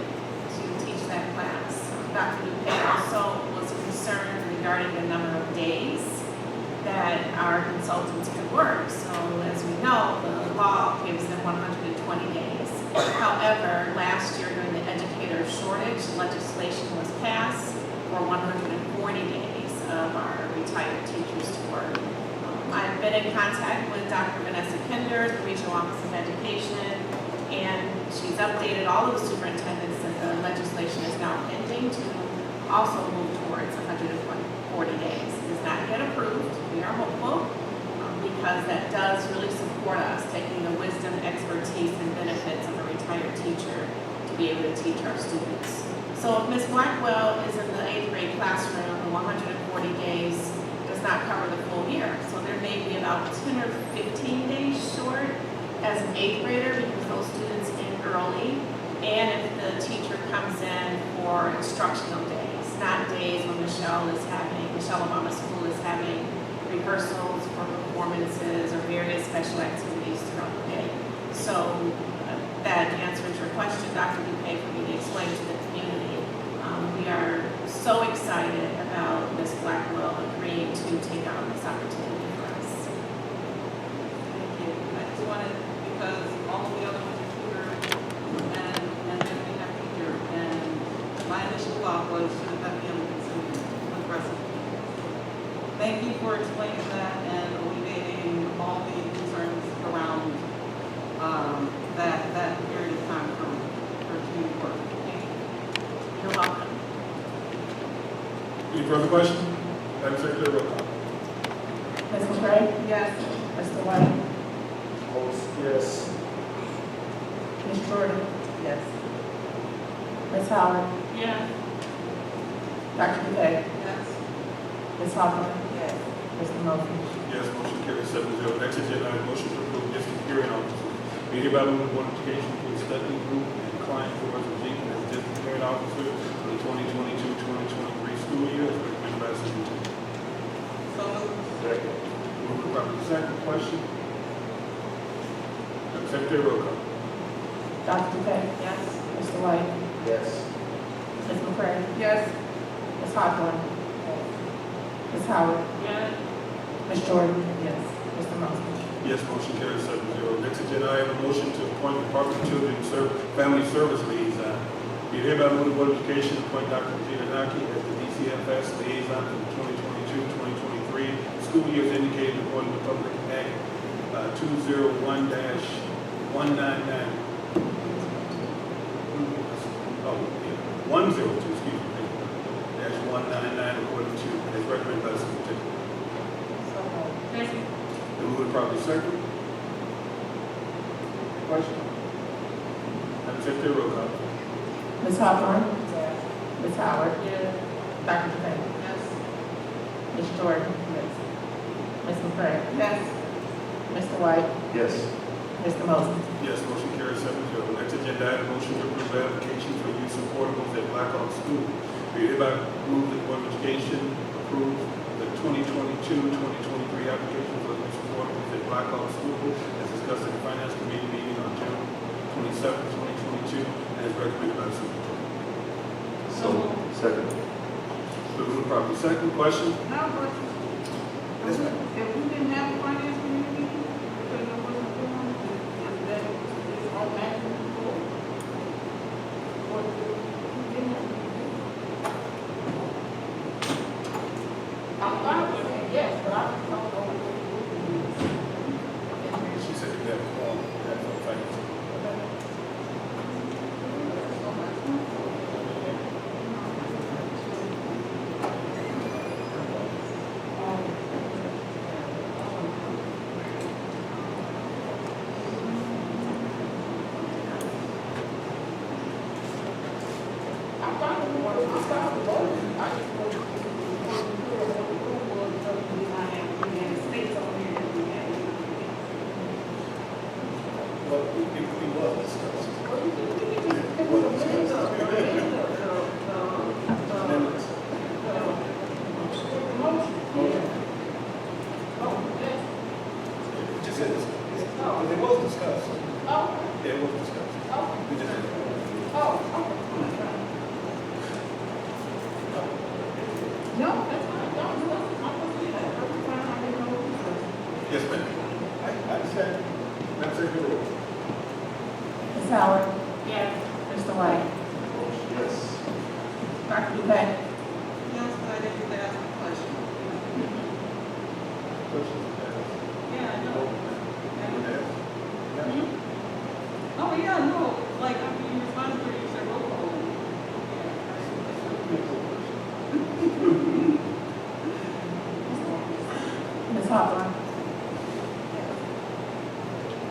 to teach that class. Dr. Dupay also was concerned regarding the number of days that our consultants could work. So as we know, the law gives them 120 days. However, last year during the educator shortage, legislation was passed for 140 days of our retired teachers to work. I've been in contact with Dr. Vanessa Kinder, the Regional Office of Education, and she's updated all of the superintendents that the legislation is now pending to also move towards 140 days. It is not yet approved. We are hopeful because that does really support us, taking the wisdom, expertise, and benefit be able to teach our students. So if Ms. Blackwell is in the 8th grade classroom, the 140 days does not cover the full year. So there may be about 10 or 15 days short as an 8th grader because those students in early. And if the teacher comes in for instructional days, not days when Michelle Obama School is having rehearsals for performances or various special activities throughout the day. So that answers your question, Dr. Dupay, for me to explain to the community. We are so excited about Ms. Blackwell agreeing to take on this opportunity for us.
Thank you. I just wanted, because all of the other ones are tutor and then we have teacher, and my initial thought was, should that be on the consent aggressive? Thank you for explaining that and alleviating all the concerns around that period of time for community work. Thank you.
You're welcome.
Any further questions? Madam Secretary, roll call.
Ms. McCray?
Yes.
Mr. White?
Yes.
Ms. Jordan?
Yes.
Ms. Howard?
Yeah.
Dr. Dupay?
Yes.
Ms. Hawthorne?
Yes.
Mr. Mosley?
Yes, motion carries 7-0. Next agenda item, motion to approve district hearing officer. Be hereby moved the Board of Education to study group and client George Jenkins as district hearing officer for the 2022-2023 school year as recommended by the superintendent.
So moved.
Second.
Moved and properly second. Question? Madam Secretary, roll call.
Dr. Dupay?
Yes.
Mr. White?
Yes.
Ms. McCray?
Yes.
Ms. Hawthorne? Ms. Howard?
Yeah.
Ms. Jordan? Yes. Mr. Mosley?
Yes, motion carries 7-0. Next agenda item, motion to appoint Department of Children and Family Service Liaison. Be hereby moved the Board of Education to appoint Dr. Regina Naki as the DCFS Liaison for the 2022-2023 school year as indicated according to Public Act 201-199. Oh, yeah, 102, excuse me, dash 199 according to, as recommended by the superintendent.
Second.
The move and properly second. Question? Madam Secretary, roll call.
Ms. Hawthorne? Ms. Howard?
Yeah.
Dr. Dupay?
Yes.
Ms. Jordan? Yes. Ms. McCray?
Yes.
Mr. White?
Yes.
Mr. Mosley?
Yes, motion carries 7-0. Next agenda item, motion to approve applications for use of portables at Blackhawk School. Be hereby move the Board of Education approve the 2022-2023 application for use of portables at Blackhawk School as discussed in the Finance Committee meeting on June 27, 2022, and as recommended by the superintendent.
So, second.
The move and properly second. Question?
No question.
Yes, ma'am.
If we didn't have a finance committee meeting, because it wasn't going, is that it's automatically before? What, we didn't have a meeting? I'm fine with it, yes, but I don't know.
She said you have a finance.
I'm fine with it, I'm fine with voting. I just want to states on here that we had.
Well, we was discussed.
Well, you can put a minute up, the motion. Oh, yes.
Just said, it was discussed.
Oh,
Yeah, it was discussed.
oh,
We just.
oh, okay. No, that's fine, don't do it. I'm gonna do that. I'm fine, I didn't know.
Yes, ma'am. I said, Madam Secretary.
Ms. Howard?
Yeah.
Mr. White?
Yes.
Dr. Dupay?
Yes, but I didn't get to ask a question. Yeah, I know. Oh, yeah, no, like, I mean, you responded to it, you said roll call.
Ms. Hawthorne?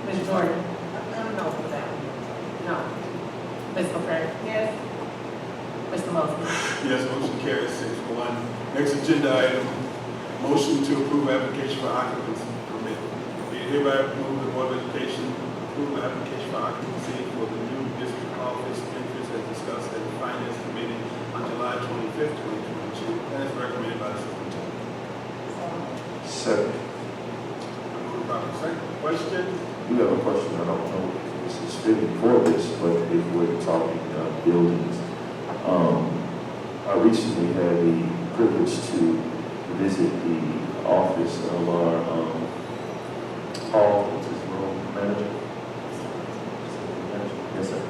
Ms. Jordan?
I'm no for that.
No. Ms. McCray? Mr. Mosley.
Yes, motion carries 6-1. Next agenda item, motion to approve application for occupancy permit. Be it hereby move the Board of Education approve the application for occupancy for the new district office entrance as discussed at the Finance Committee on July 25th, 2022, and is recommended by the Superintendent.
Second.
Move properly second. Question?
You have a question, I don't know if this is fitting for this, but if we're talking buildings, I recently had the privilege to visit the office of our Paul, what's his role, manager? Yes, sir.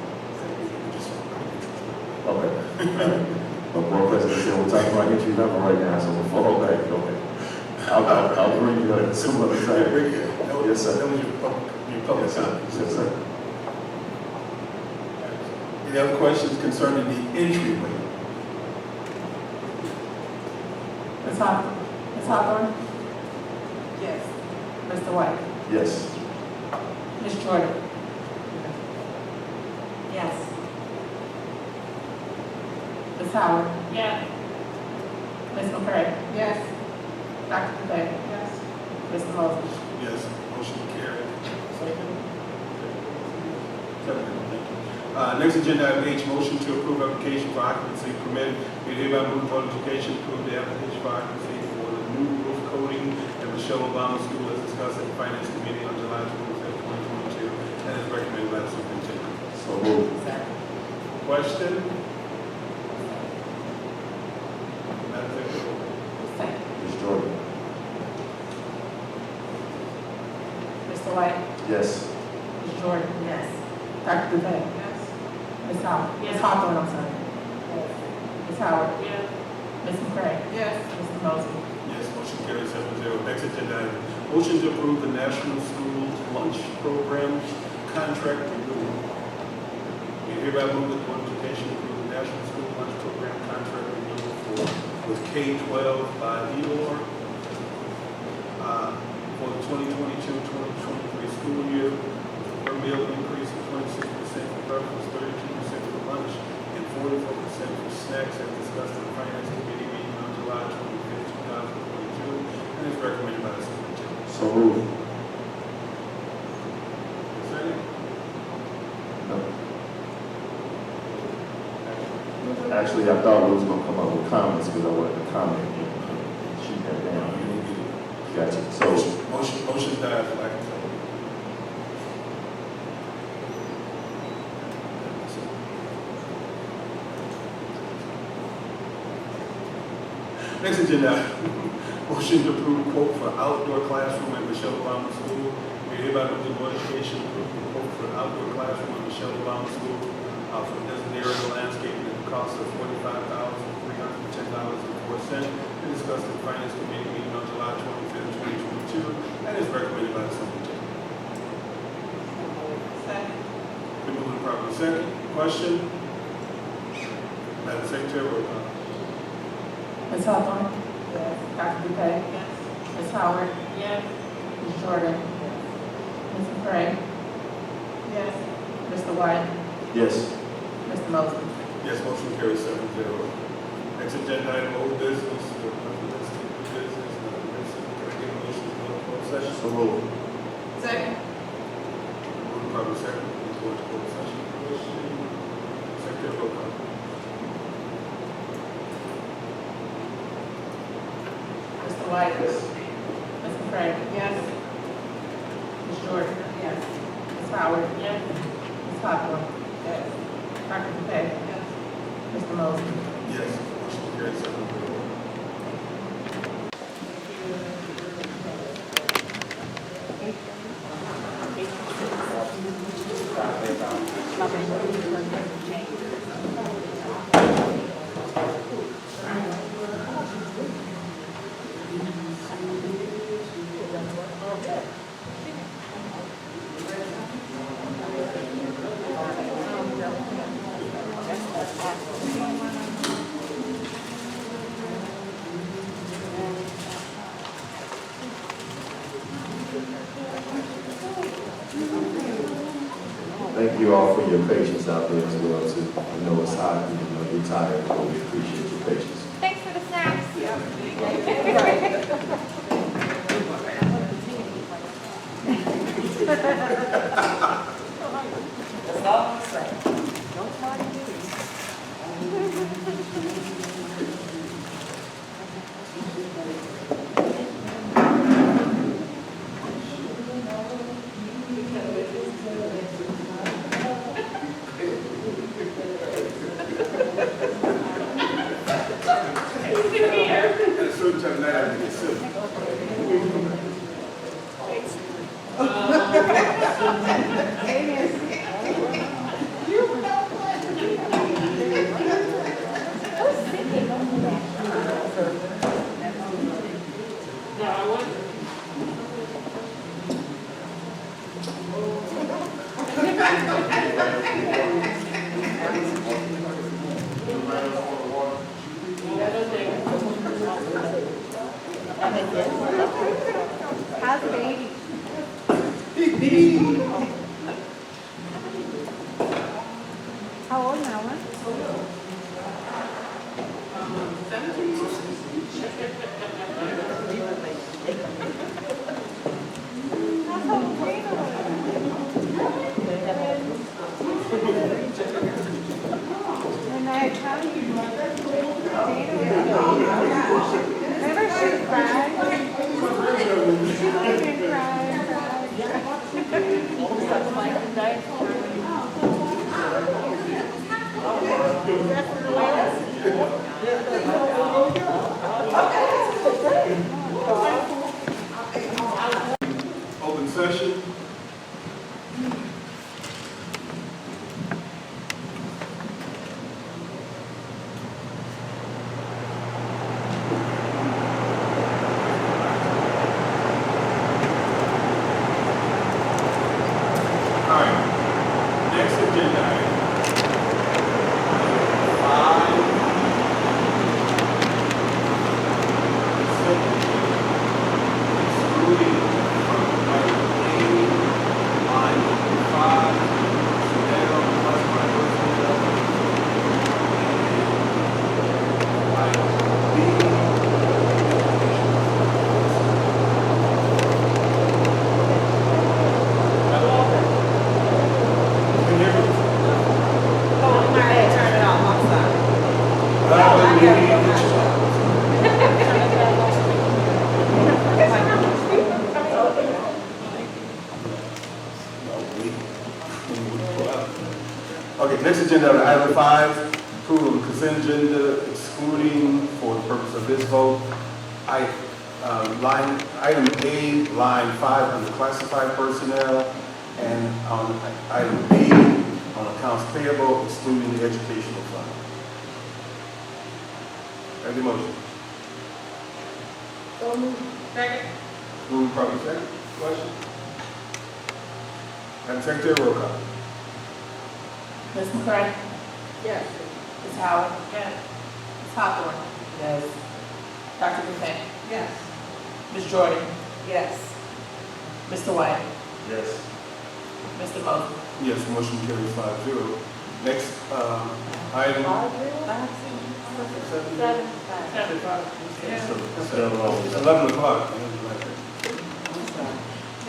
Okay. My board president said we're talking about entry level right now, so we'll fall back. Okay. I'll bring you up some other time. Yes, sir.
That was your public
Yes, sir.
comment.
Yes, sir.
Any other questions concerning the entryway?
Ms. Hawthorne?
Yes.
Mr. White?
Yes.
Ms. Jordan? Yes. Ms. Howard?
Yes.
Ms. McCray?
Yes.
Dr. Dupay?
Yes.
Mr. Mosley?
Yes, motion carried. Second, thank you. Next agenda item H, motion to approve application for occupancy permit. Be it hereby moved the Board of Education approve the application for occupancy for the new roof coating at Michelle Obama School as discussed at the Finance Committee on July 25th, 2022, and is recommended by the Superintendent.
So moved.
Question? Madam Secretary.
Second.
Ms. Jordan?
Mr. White?
Yes.
Ms. Jordan? Yes. Dr. Dupay?
Yes.
Ms. Howard?
Yes.
Ms. Hawthorne, I'm sorry. Ms. Howard?
Yes.
Ms. McCray?
Yes.
Mr. Mosley?
Yes, motion carries 7-0. Next agenda item, motion to approve the National School Lunch Program contract renewal. We hereby move that the Board of Education approve the National School Lunch Program contract renewal with K-12 by EOR for the 2022-2023 school year. Per meal increase of 26% for breakfast, 32% for lunch, and 44% for snacks as discussed in the Finance Committee meeting on July 25th, 2022, and is recommended by the Superintendent.
So moved.
Second?
No. Actually, I thought we was gonna come up with comments because I wanted to comment and shoot that down. Gotcha. So,
Motion dies, like I said. Next agenda, motion to approve quote for outdoor classroom at Michelle Obama School. We hereby move the Board of Education approve the quote for outdoor classroom at Michelle Obama School for designated landscaping at the cost of $45,310.04 and discussed in the Finance Committee meeting on July 25th, 2022, and is recommended by the Superintendent.
Second.
Been moved and properly second. Question? Madam Secretary, roll call.
Ms. Hawthorne? Yes. Dr. Dupay?
Yes.
Ms. Howard?
Yes.
Ms. Jordan? Ms. McCray?
Yes.
Mr. White?
yes.
Mr. Mosley?
Yes, motion carries 7-0. Next agenda item, old business. Nothing listed, new business, nothing listed. Can I get a motion to go into closed session?
So moved.
Second.
Moved and properly second. Please go into closed session. Secretary, roll call.
Mr. White? Ms. McCray?
Yes.
Ms. Jordan?
Yes.
Ms. Howard?
Yes.
Ms. Hawthorne?
Yes.
Dr. Dupay?
Yes.
Mr. Mosley?
Yes, motion carries 7-0.
Thank you all for for your patience out there as well. To, I know it's hot and you're tired, but we appreciate your patience.
Thanks for the snacks.
That's all I'm saying.
At a certain time of night, I think it's silly.
No, I wasn't.
How's baby? How old now? And I tell you, never she cried. She didn't cry.
Open session. All right. Next agenda item. 5. Excluding from item A, line 5, Chanel, plus my personnel. And item B,
Turn it off, I'm sorry.
Okay, next agenda, item 5, approval of consent agenda excluding for the purpose of this vote. Item A, line 5 under classified personnel, and on item B, on accounts payable excluding the educational fund. Have the motion.
Second.
Move properly second. Question? Madam Secretary, roll call.
Ms. McCray?
Yes.
Ms. Howard?
Yes.
Ms. Hawthorne?
Yes.
Dr. Buffet?
Yes.
Ms. Jordan?
Yes.
Mr. White?
Yes.
Mr. Mosley?
Yes, motion carries 5-0. Next, item. 11 o'clock.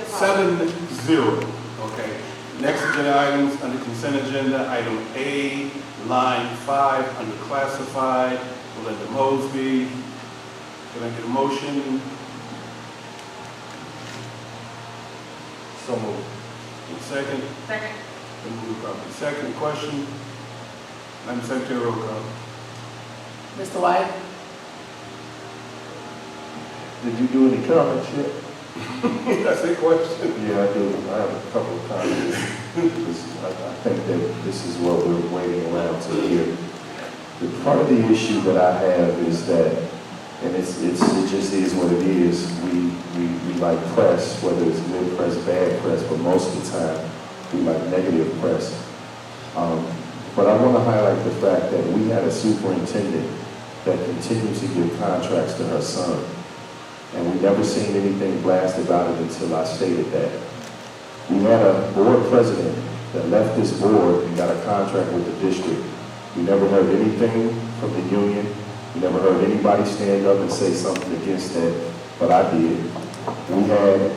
7-0. Okay. Next agenda items under consent agenda, item A, line 5, under classified, Belinda Mosby. Can I get a motion?
So moved.
Second?
Second.
Been moved properly. Second question? Madam Secretary, roll call.
Mr. White?
Did you do any comments yet?
That's a question.
Yeah, I do. I have a couple of comments. I think that this is what we're waiting around to hear. The part of the issue that I have is that, and it just is what it is. We like press, whether it's good press, bad press, but most of the time we like negative press. But I want to highlight the fact that we had a superintendent that continues to give contracts to her son. And we never seen anything blasted about it until I stated that. We had a board president that left this board and got a contract with the district. We never heard anything from the union. We never heard anybody stand up and say something against that, but I did. We had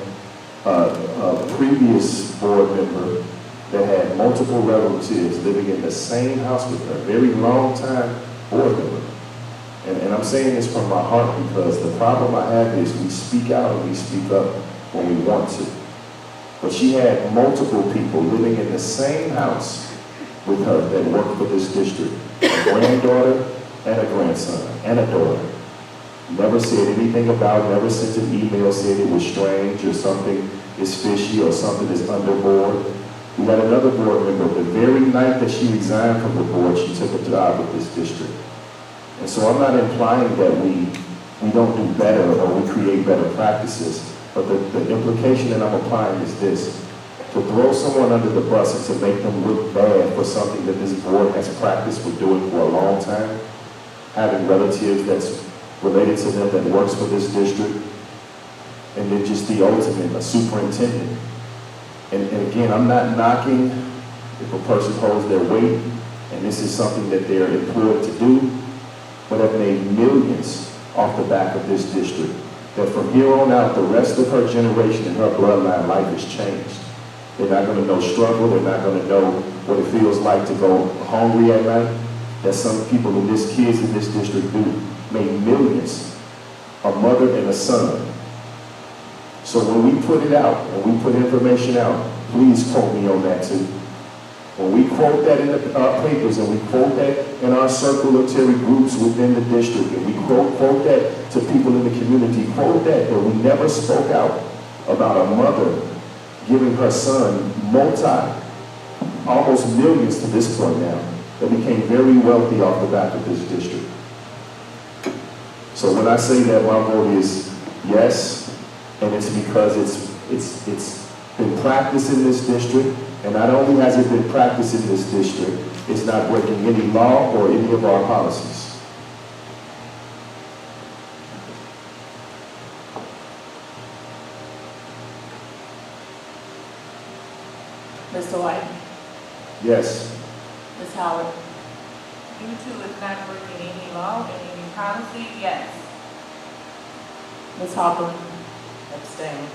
a previous board member that had multiple relatives living in the same house with her, very long time board member. And I'm saying this from my heart because the problem I have is we speak out and we speak up when we want to. But she had multiple people living in the same house with her that worked for this district. A granddaughter and a grandson and a daughter. Never said anything about it, never sent an email saying it was strange or something is fishy or something is underboard. We had another board member, the very night that she resigned from the board, she took a job with this district. And so I'm not implying that we don't do better or we create better practices, but the implication that I'm applying is this: to throw someone under the bus and to make them look bad for something that this board has practiced with doing for a long time, having relatives that's related to them that works for this district, and then just the ultimate, a superintendent. And again, I'm not knocking if a person holds their weight and this is something that they're employed to do, but have made millions off the back of this district, that from here on out, the rest of her generation and her bloodline life has changed. They're not going to know struggle. They're not going to know what it feels like to go hungry at night. That some people in this, kids in this district do, made millions, a mother and a son. So when we put it out, when we put information out, please quote me on that too. When we quote that in our papers and we quote that in our circulatory groups within the district, and we quote that to people in the community, quote that we never spoke out about a mother giving her son almost millions to this point now, that became very wealthy off the back of this district. So when I say that, my vote is yes, and it's because it's been practiced in this district, and not only has it been practiced in this district, it's not breaking any law or any of our policies.
Mr. White?
Yes.
Ms. Howard?
U2 is not breaking any law and any policy, yes.
Ms. Hawthorne? Abstain.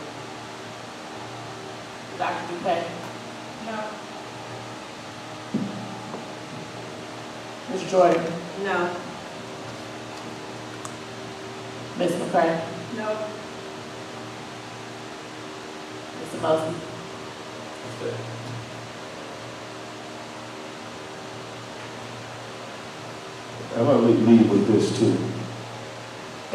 Dr. Dupay?
No.
Ms. Jordan?
No.
Ms. McCray?
No.
Mr. Mosley?
I'm going to leave with this too.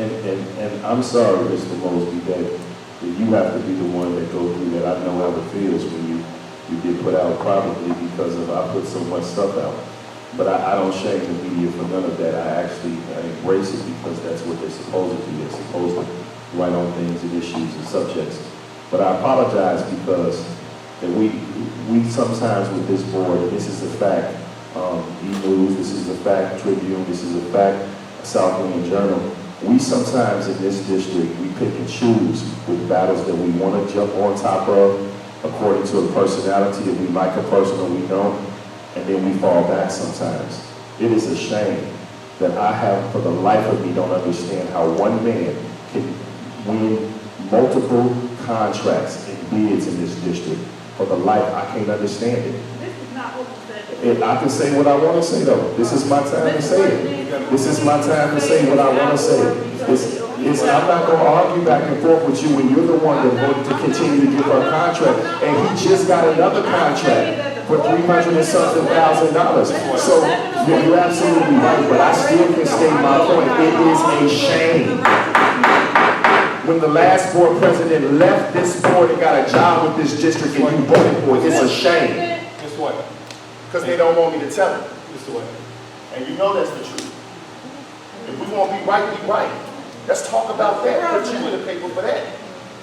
And I'm sorry, Mr. Mosby, that you have to be the one that goes through that. I know how it feels when you get put out, probably because of I put so much stuff out. But I don't shame the media for none of that. I embrace it because that's what they're supposed to be. They're supposed to write on things and issues and subjects. But I apologize because that we sometimes with this board, and this is a fact, E-News, this is a fact, Tribune, this is a fact, South William Journal, we sometimes in this district, we pick and choose with battles that we want to jump on top of according to a personality, if we like a person or we don't, and then we fall back sometimes. It is a shame that I have, for the life of me, don't understand how one man can win multiple contracts and bids in this district. For the life, I can't understand it.
This is not open session.
I can say what I want to say though. This is my time to say it. This is my time to say what I want to say. I'm not going to argue back and forth with you when you're the one that wanted to continue to give her a contract. And he just got another contract for $300 and something thousand. So you're absolutely right, but I still can state my point. It is a shame. When the last board president left this board and got a job with this district and you voted for it, it's a shame.
Guess what?
Because they don't want me to tell it.
Mr. White.
And you know that's the truth. If we want to be right, be right. Let's talk about that. Put you in the paper for that.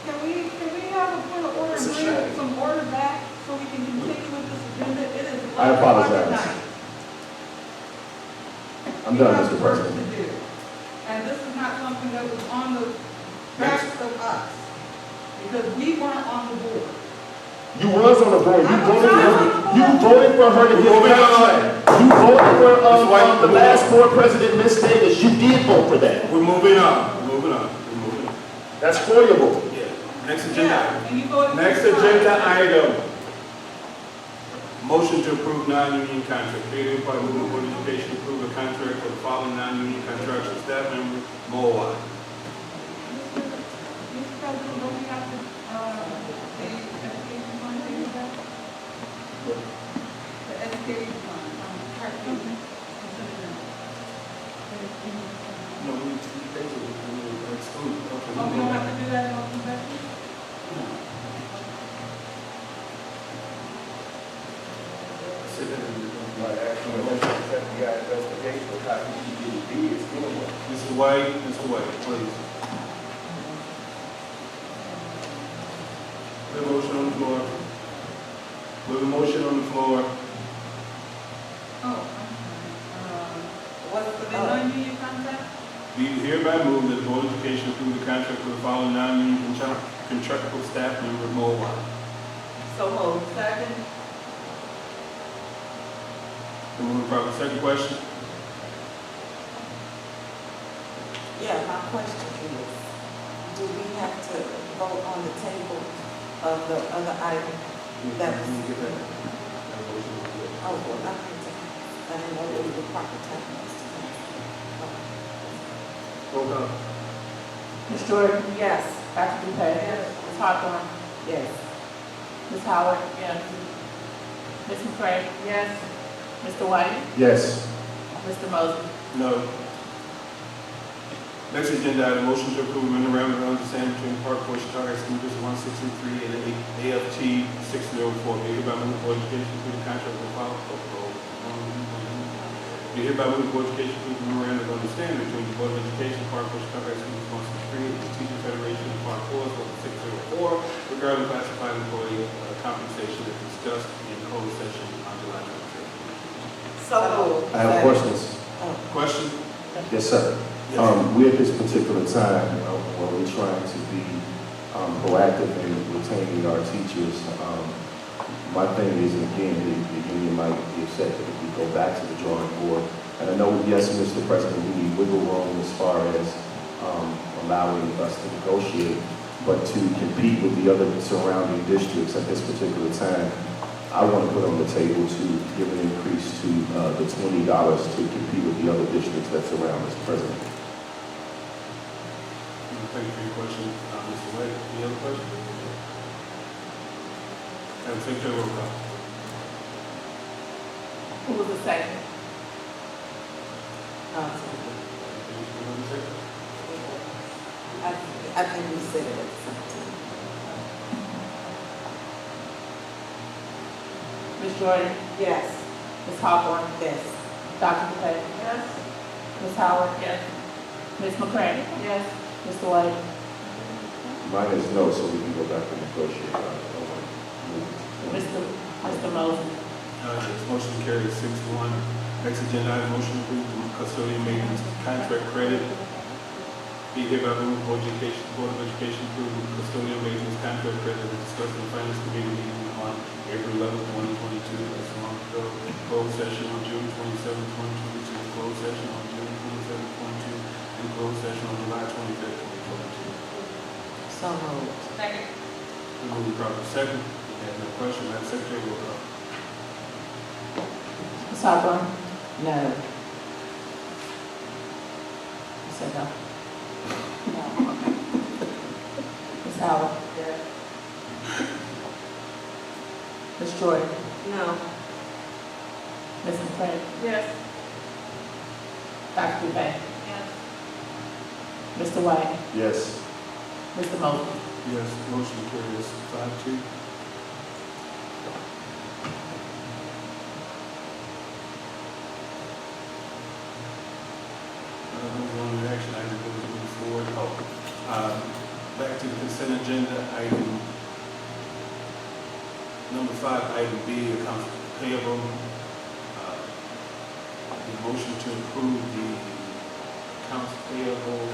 Can we have a point of order and bring some order back so we can continue with this agenda? It is.
I apologize. I'm done, Mr. President.
And this is not something that was on the backs of us, because we weren't on the board.
You was on the board. You voted for her to get a
Moving on.
contract. You voted for
Mr. White,
the last board president, Ms. Davis. You did vote for that.
We're moving on. We're moving on. We're moving on.
That's foiable.
Yeah. Next agenda.
Yeah, and you voted for
Next
the
agenda item. Motion to approve non-union contract. Created by Movement Board of Education, approve a contract for the following non-union contractual staff member, Moawai.
Mr. President, don't we have to, the education fund, thing is that? The education fund,
No, we need to pay for it.
Oh, we don't have to do that in open session?
Mr. White, please. We have a motion on the floor. We have a motion on the floor.
Oh, what's the non-union contract?
Be hereby moved that the Board of Education approve the contract for the following non-union contractual staff member, Moawai.
So moved. Second?
Move proper. Second question.
Yeah, my question is, do we have to vote on the table of the other item? That was, oh, well, I didn't know there was a proper time.
Roll call.
Ms. Jordan?
Yes.
Dr. Dupay?
Yes.
Ms. Hawthorne?
Yes.
Ms. Howard?
Yes.
Ms. McCray?
Yes.
Mr. White?
Yes.
Mr. Mosley?
No. Next agenda item, motion to approve memorandum of understanding between Park Forest Chicago School District 163 and AFT 604. Be hereby moved the Board of Education through the contract with file. Be hereby moved the Board of Education through the memorandum of understanding between the Board of Education, Park Forest Chicago School District 163, and the Teachers Federation of Park Forest 604 regarding classified employee compensation as discussed in closed session on July 25th.
So moved.
I have questions.
Question?
Yes, sir.
Yes.
We at this particular time, when we're trying to be proactive in retaining our teachers, my thing is, and again, the union might be upset that if we go back to the drawing board, and I know, yes, Mr. President, we need wiggle room as far as allowing us to negotiate, but to compete with the other surrounding districts at this particular time, I want to put on the table to give an increase to the $20 to compete with the other districts that's around, Mr. President.
Thank you for your question, Mr. White. Any other questions? Madam Secretary, roll call.
Who was the second?
I think we said it at the same time.
Ms. Jordan?
Yes.
Ms. Hawthorne?
Yes.
Dr. Dupay?
Yes.
Ms. Howard?
Yes.
Ms. McCray?
Yes.
Mr. White?
Mine is no, so we can go back and negotiate.
Mr. Mosley?
This motion carries 6-1. Next agenda item, motion to approve the custodian maintenance contract credit. Be hereby moved Board of Education approve the custodian maintenance contract credit as discussed in the Finance Committee meeting on April 11, 2022. That's a month ago. Closed session on June 27, 2022. Closed session on June 27, 2022. And closed session on July 25, 2022.
So moved.
Second.
We move the proper second. If you have no question, Madam Secretary, roll call.
Ms. Hawthorne?
No.
You said no? No. Ms. Howard?
Yes.
Ms. Jordan?
No.
Ms. McCray?
Yes.
Dr. Dupay?
Yes.
Mr. White?
Yes.
Mr. Mosley?
Yes, motion carries 5-2. One action item moving forward. Back to the consent agenda, item number 5, item B, accounts payable. The motion to approve the accounts payable.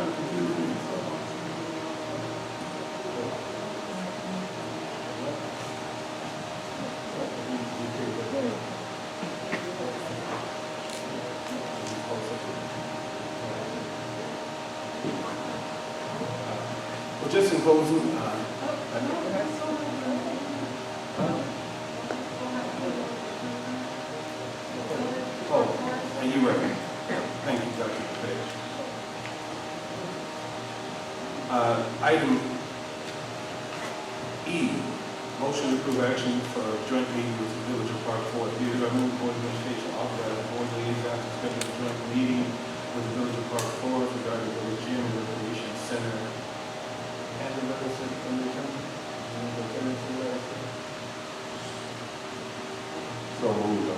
Kind of confusing. Well, just in closing, and you ready? Thank you, Dr. Page. Item E, motion to approve action for a joint meeting with the Village of Park Forest. Either I move Board of Education authorize the board liaison to schedule a joint meeting with the Village of Park Forest regarding the Village Gym and Recreation Center. And the letter sent from the attorney.
So moved.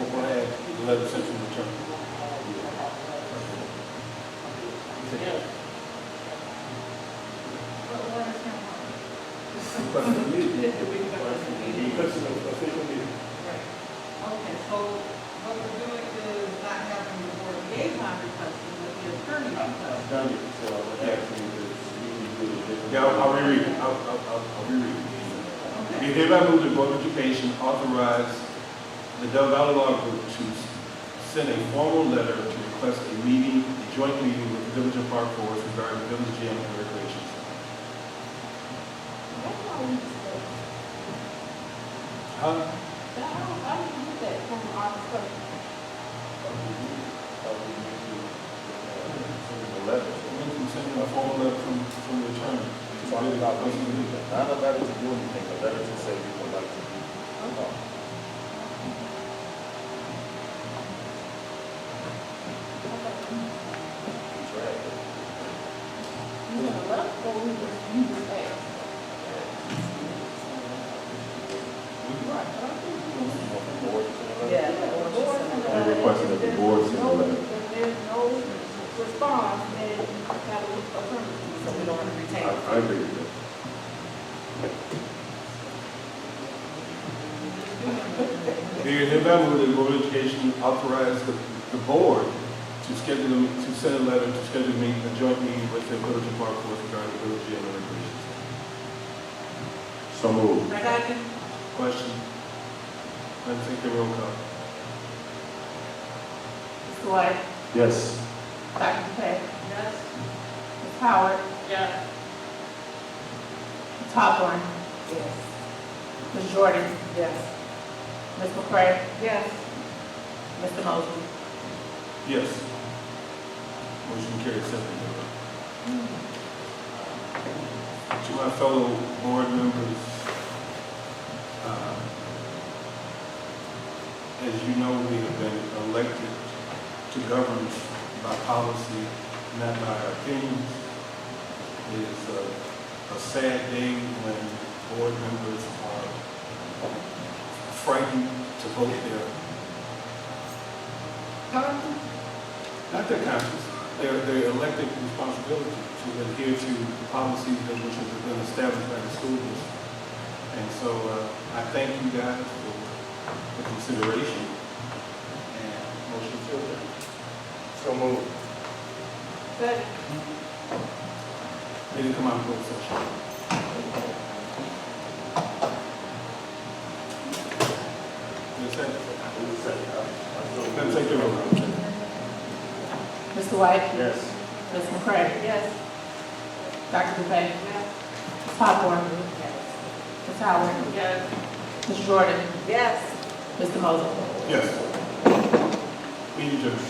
We'll add the letter sent from the attorney. Request a meeting. Request an official meeting.
Okay, so what we're doing is not having the board liaison requesting, but the attorney requesting.
Done it, so I would ask you to do it.
Yeah, I'll reread it. I'll reread it. Be hereby moved the Board of Education authorize the Del Valle Law Group to send a formal letter to request a meeting, a joint meeting with the Village of Park Forest regarding the Village Gym and Recreation Center. Sending a formal letter from the attorney.
Not a letter to do anything, a letter to say we would like to do.
Yeah.
They requested that the board send a letter.
If there's no response, then that will affirm.
So we don't want to retain.
I agree with that.
Be hereby moved that the Board of Education authorize the board to schedule, to send a letter to schedule a joint meeting with the Village of Park Forest regarding the Village Gym and Recreation Center.
So moved.
Second.
Question? Let's take the roll call.
Mr. White?
Yes.
Dr. Dupay?
Yes.
Ms. Howard?
Yes.
Ms. Hawthorne?
Yes.
Ms. Jordan?
Yes.
Ms. McCray?
Yes.
Mr. Mosley?
Yes. Motion carried 7-0. To my fellow board members, as you know, we have been elected to govern by policy, not by our opinions. It is a sad day when board members are frightened to vote their not their conscience, their elected responsibility to adhere to the policies which have been established by the school district. And so I thank you guys for the consideration and motion to adjourn.
So moved.
Second.
They didn't come out of closed session. Let's take the roll.
Mr. White?
Yes.
Ms. McCray?
Yes.
Dr. Dupay?
Yes.
Ms. Hawthorne? Ms. Howard?
Yes.
Ms. Jordan?
Yes.
Mr. Mosley?
Yes. Meeting adjourned.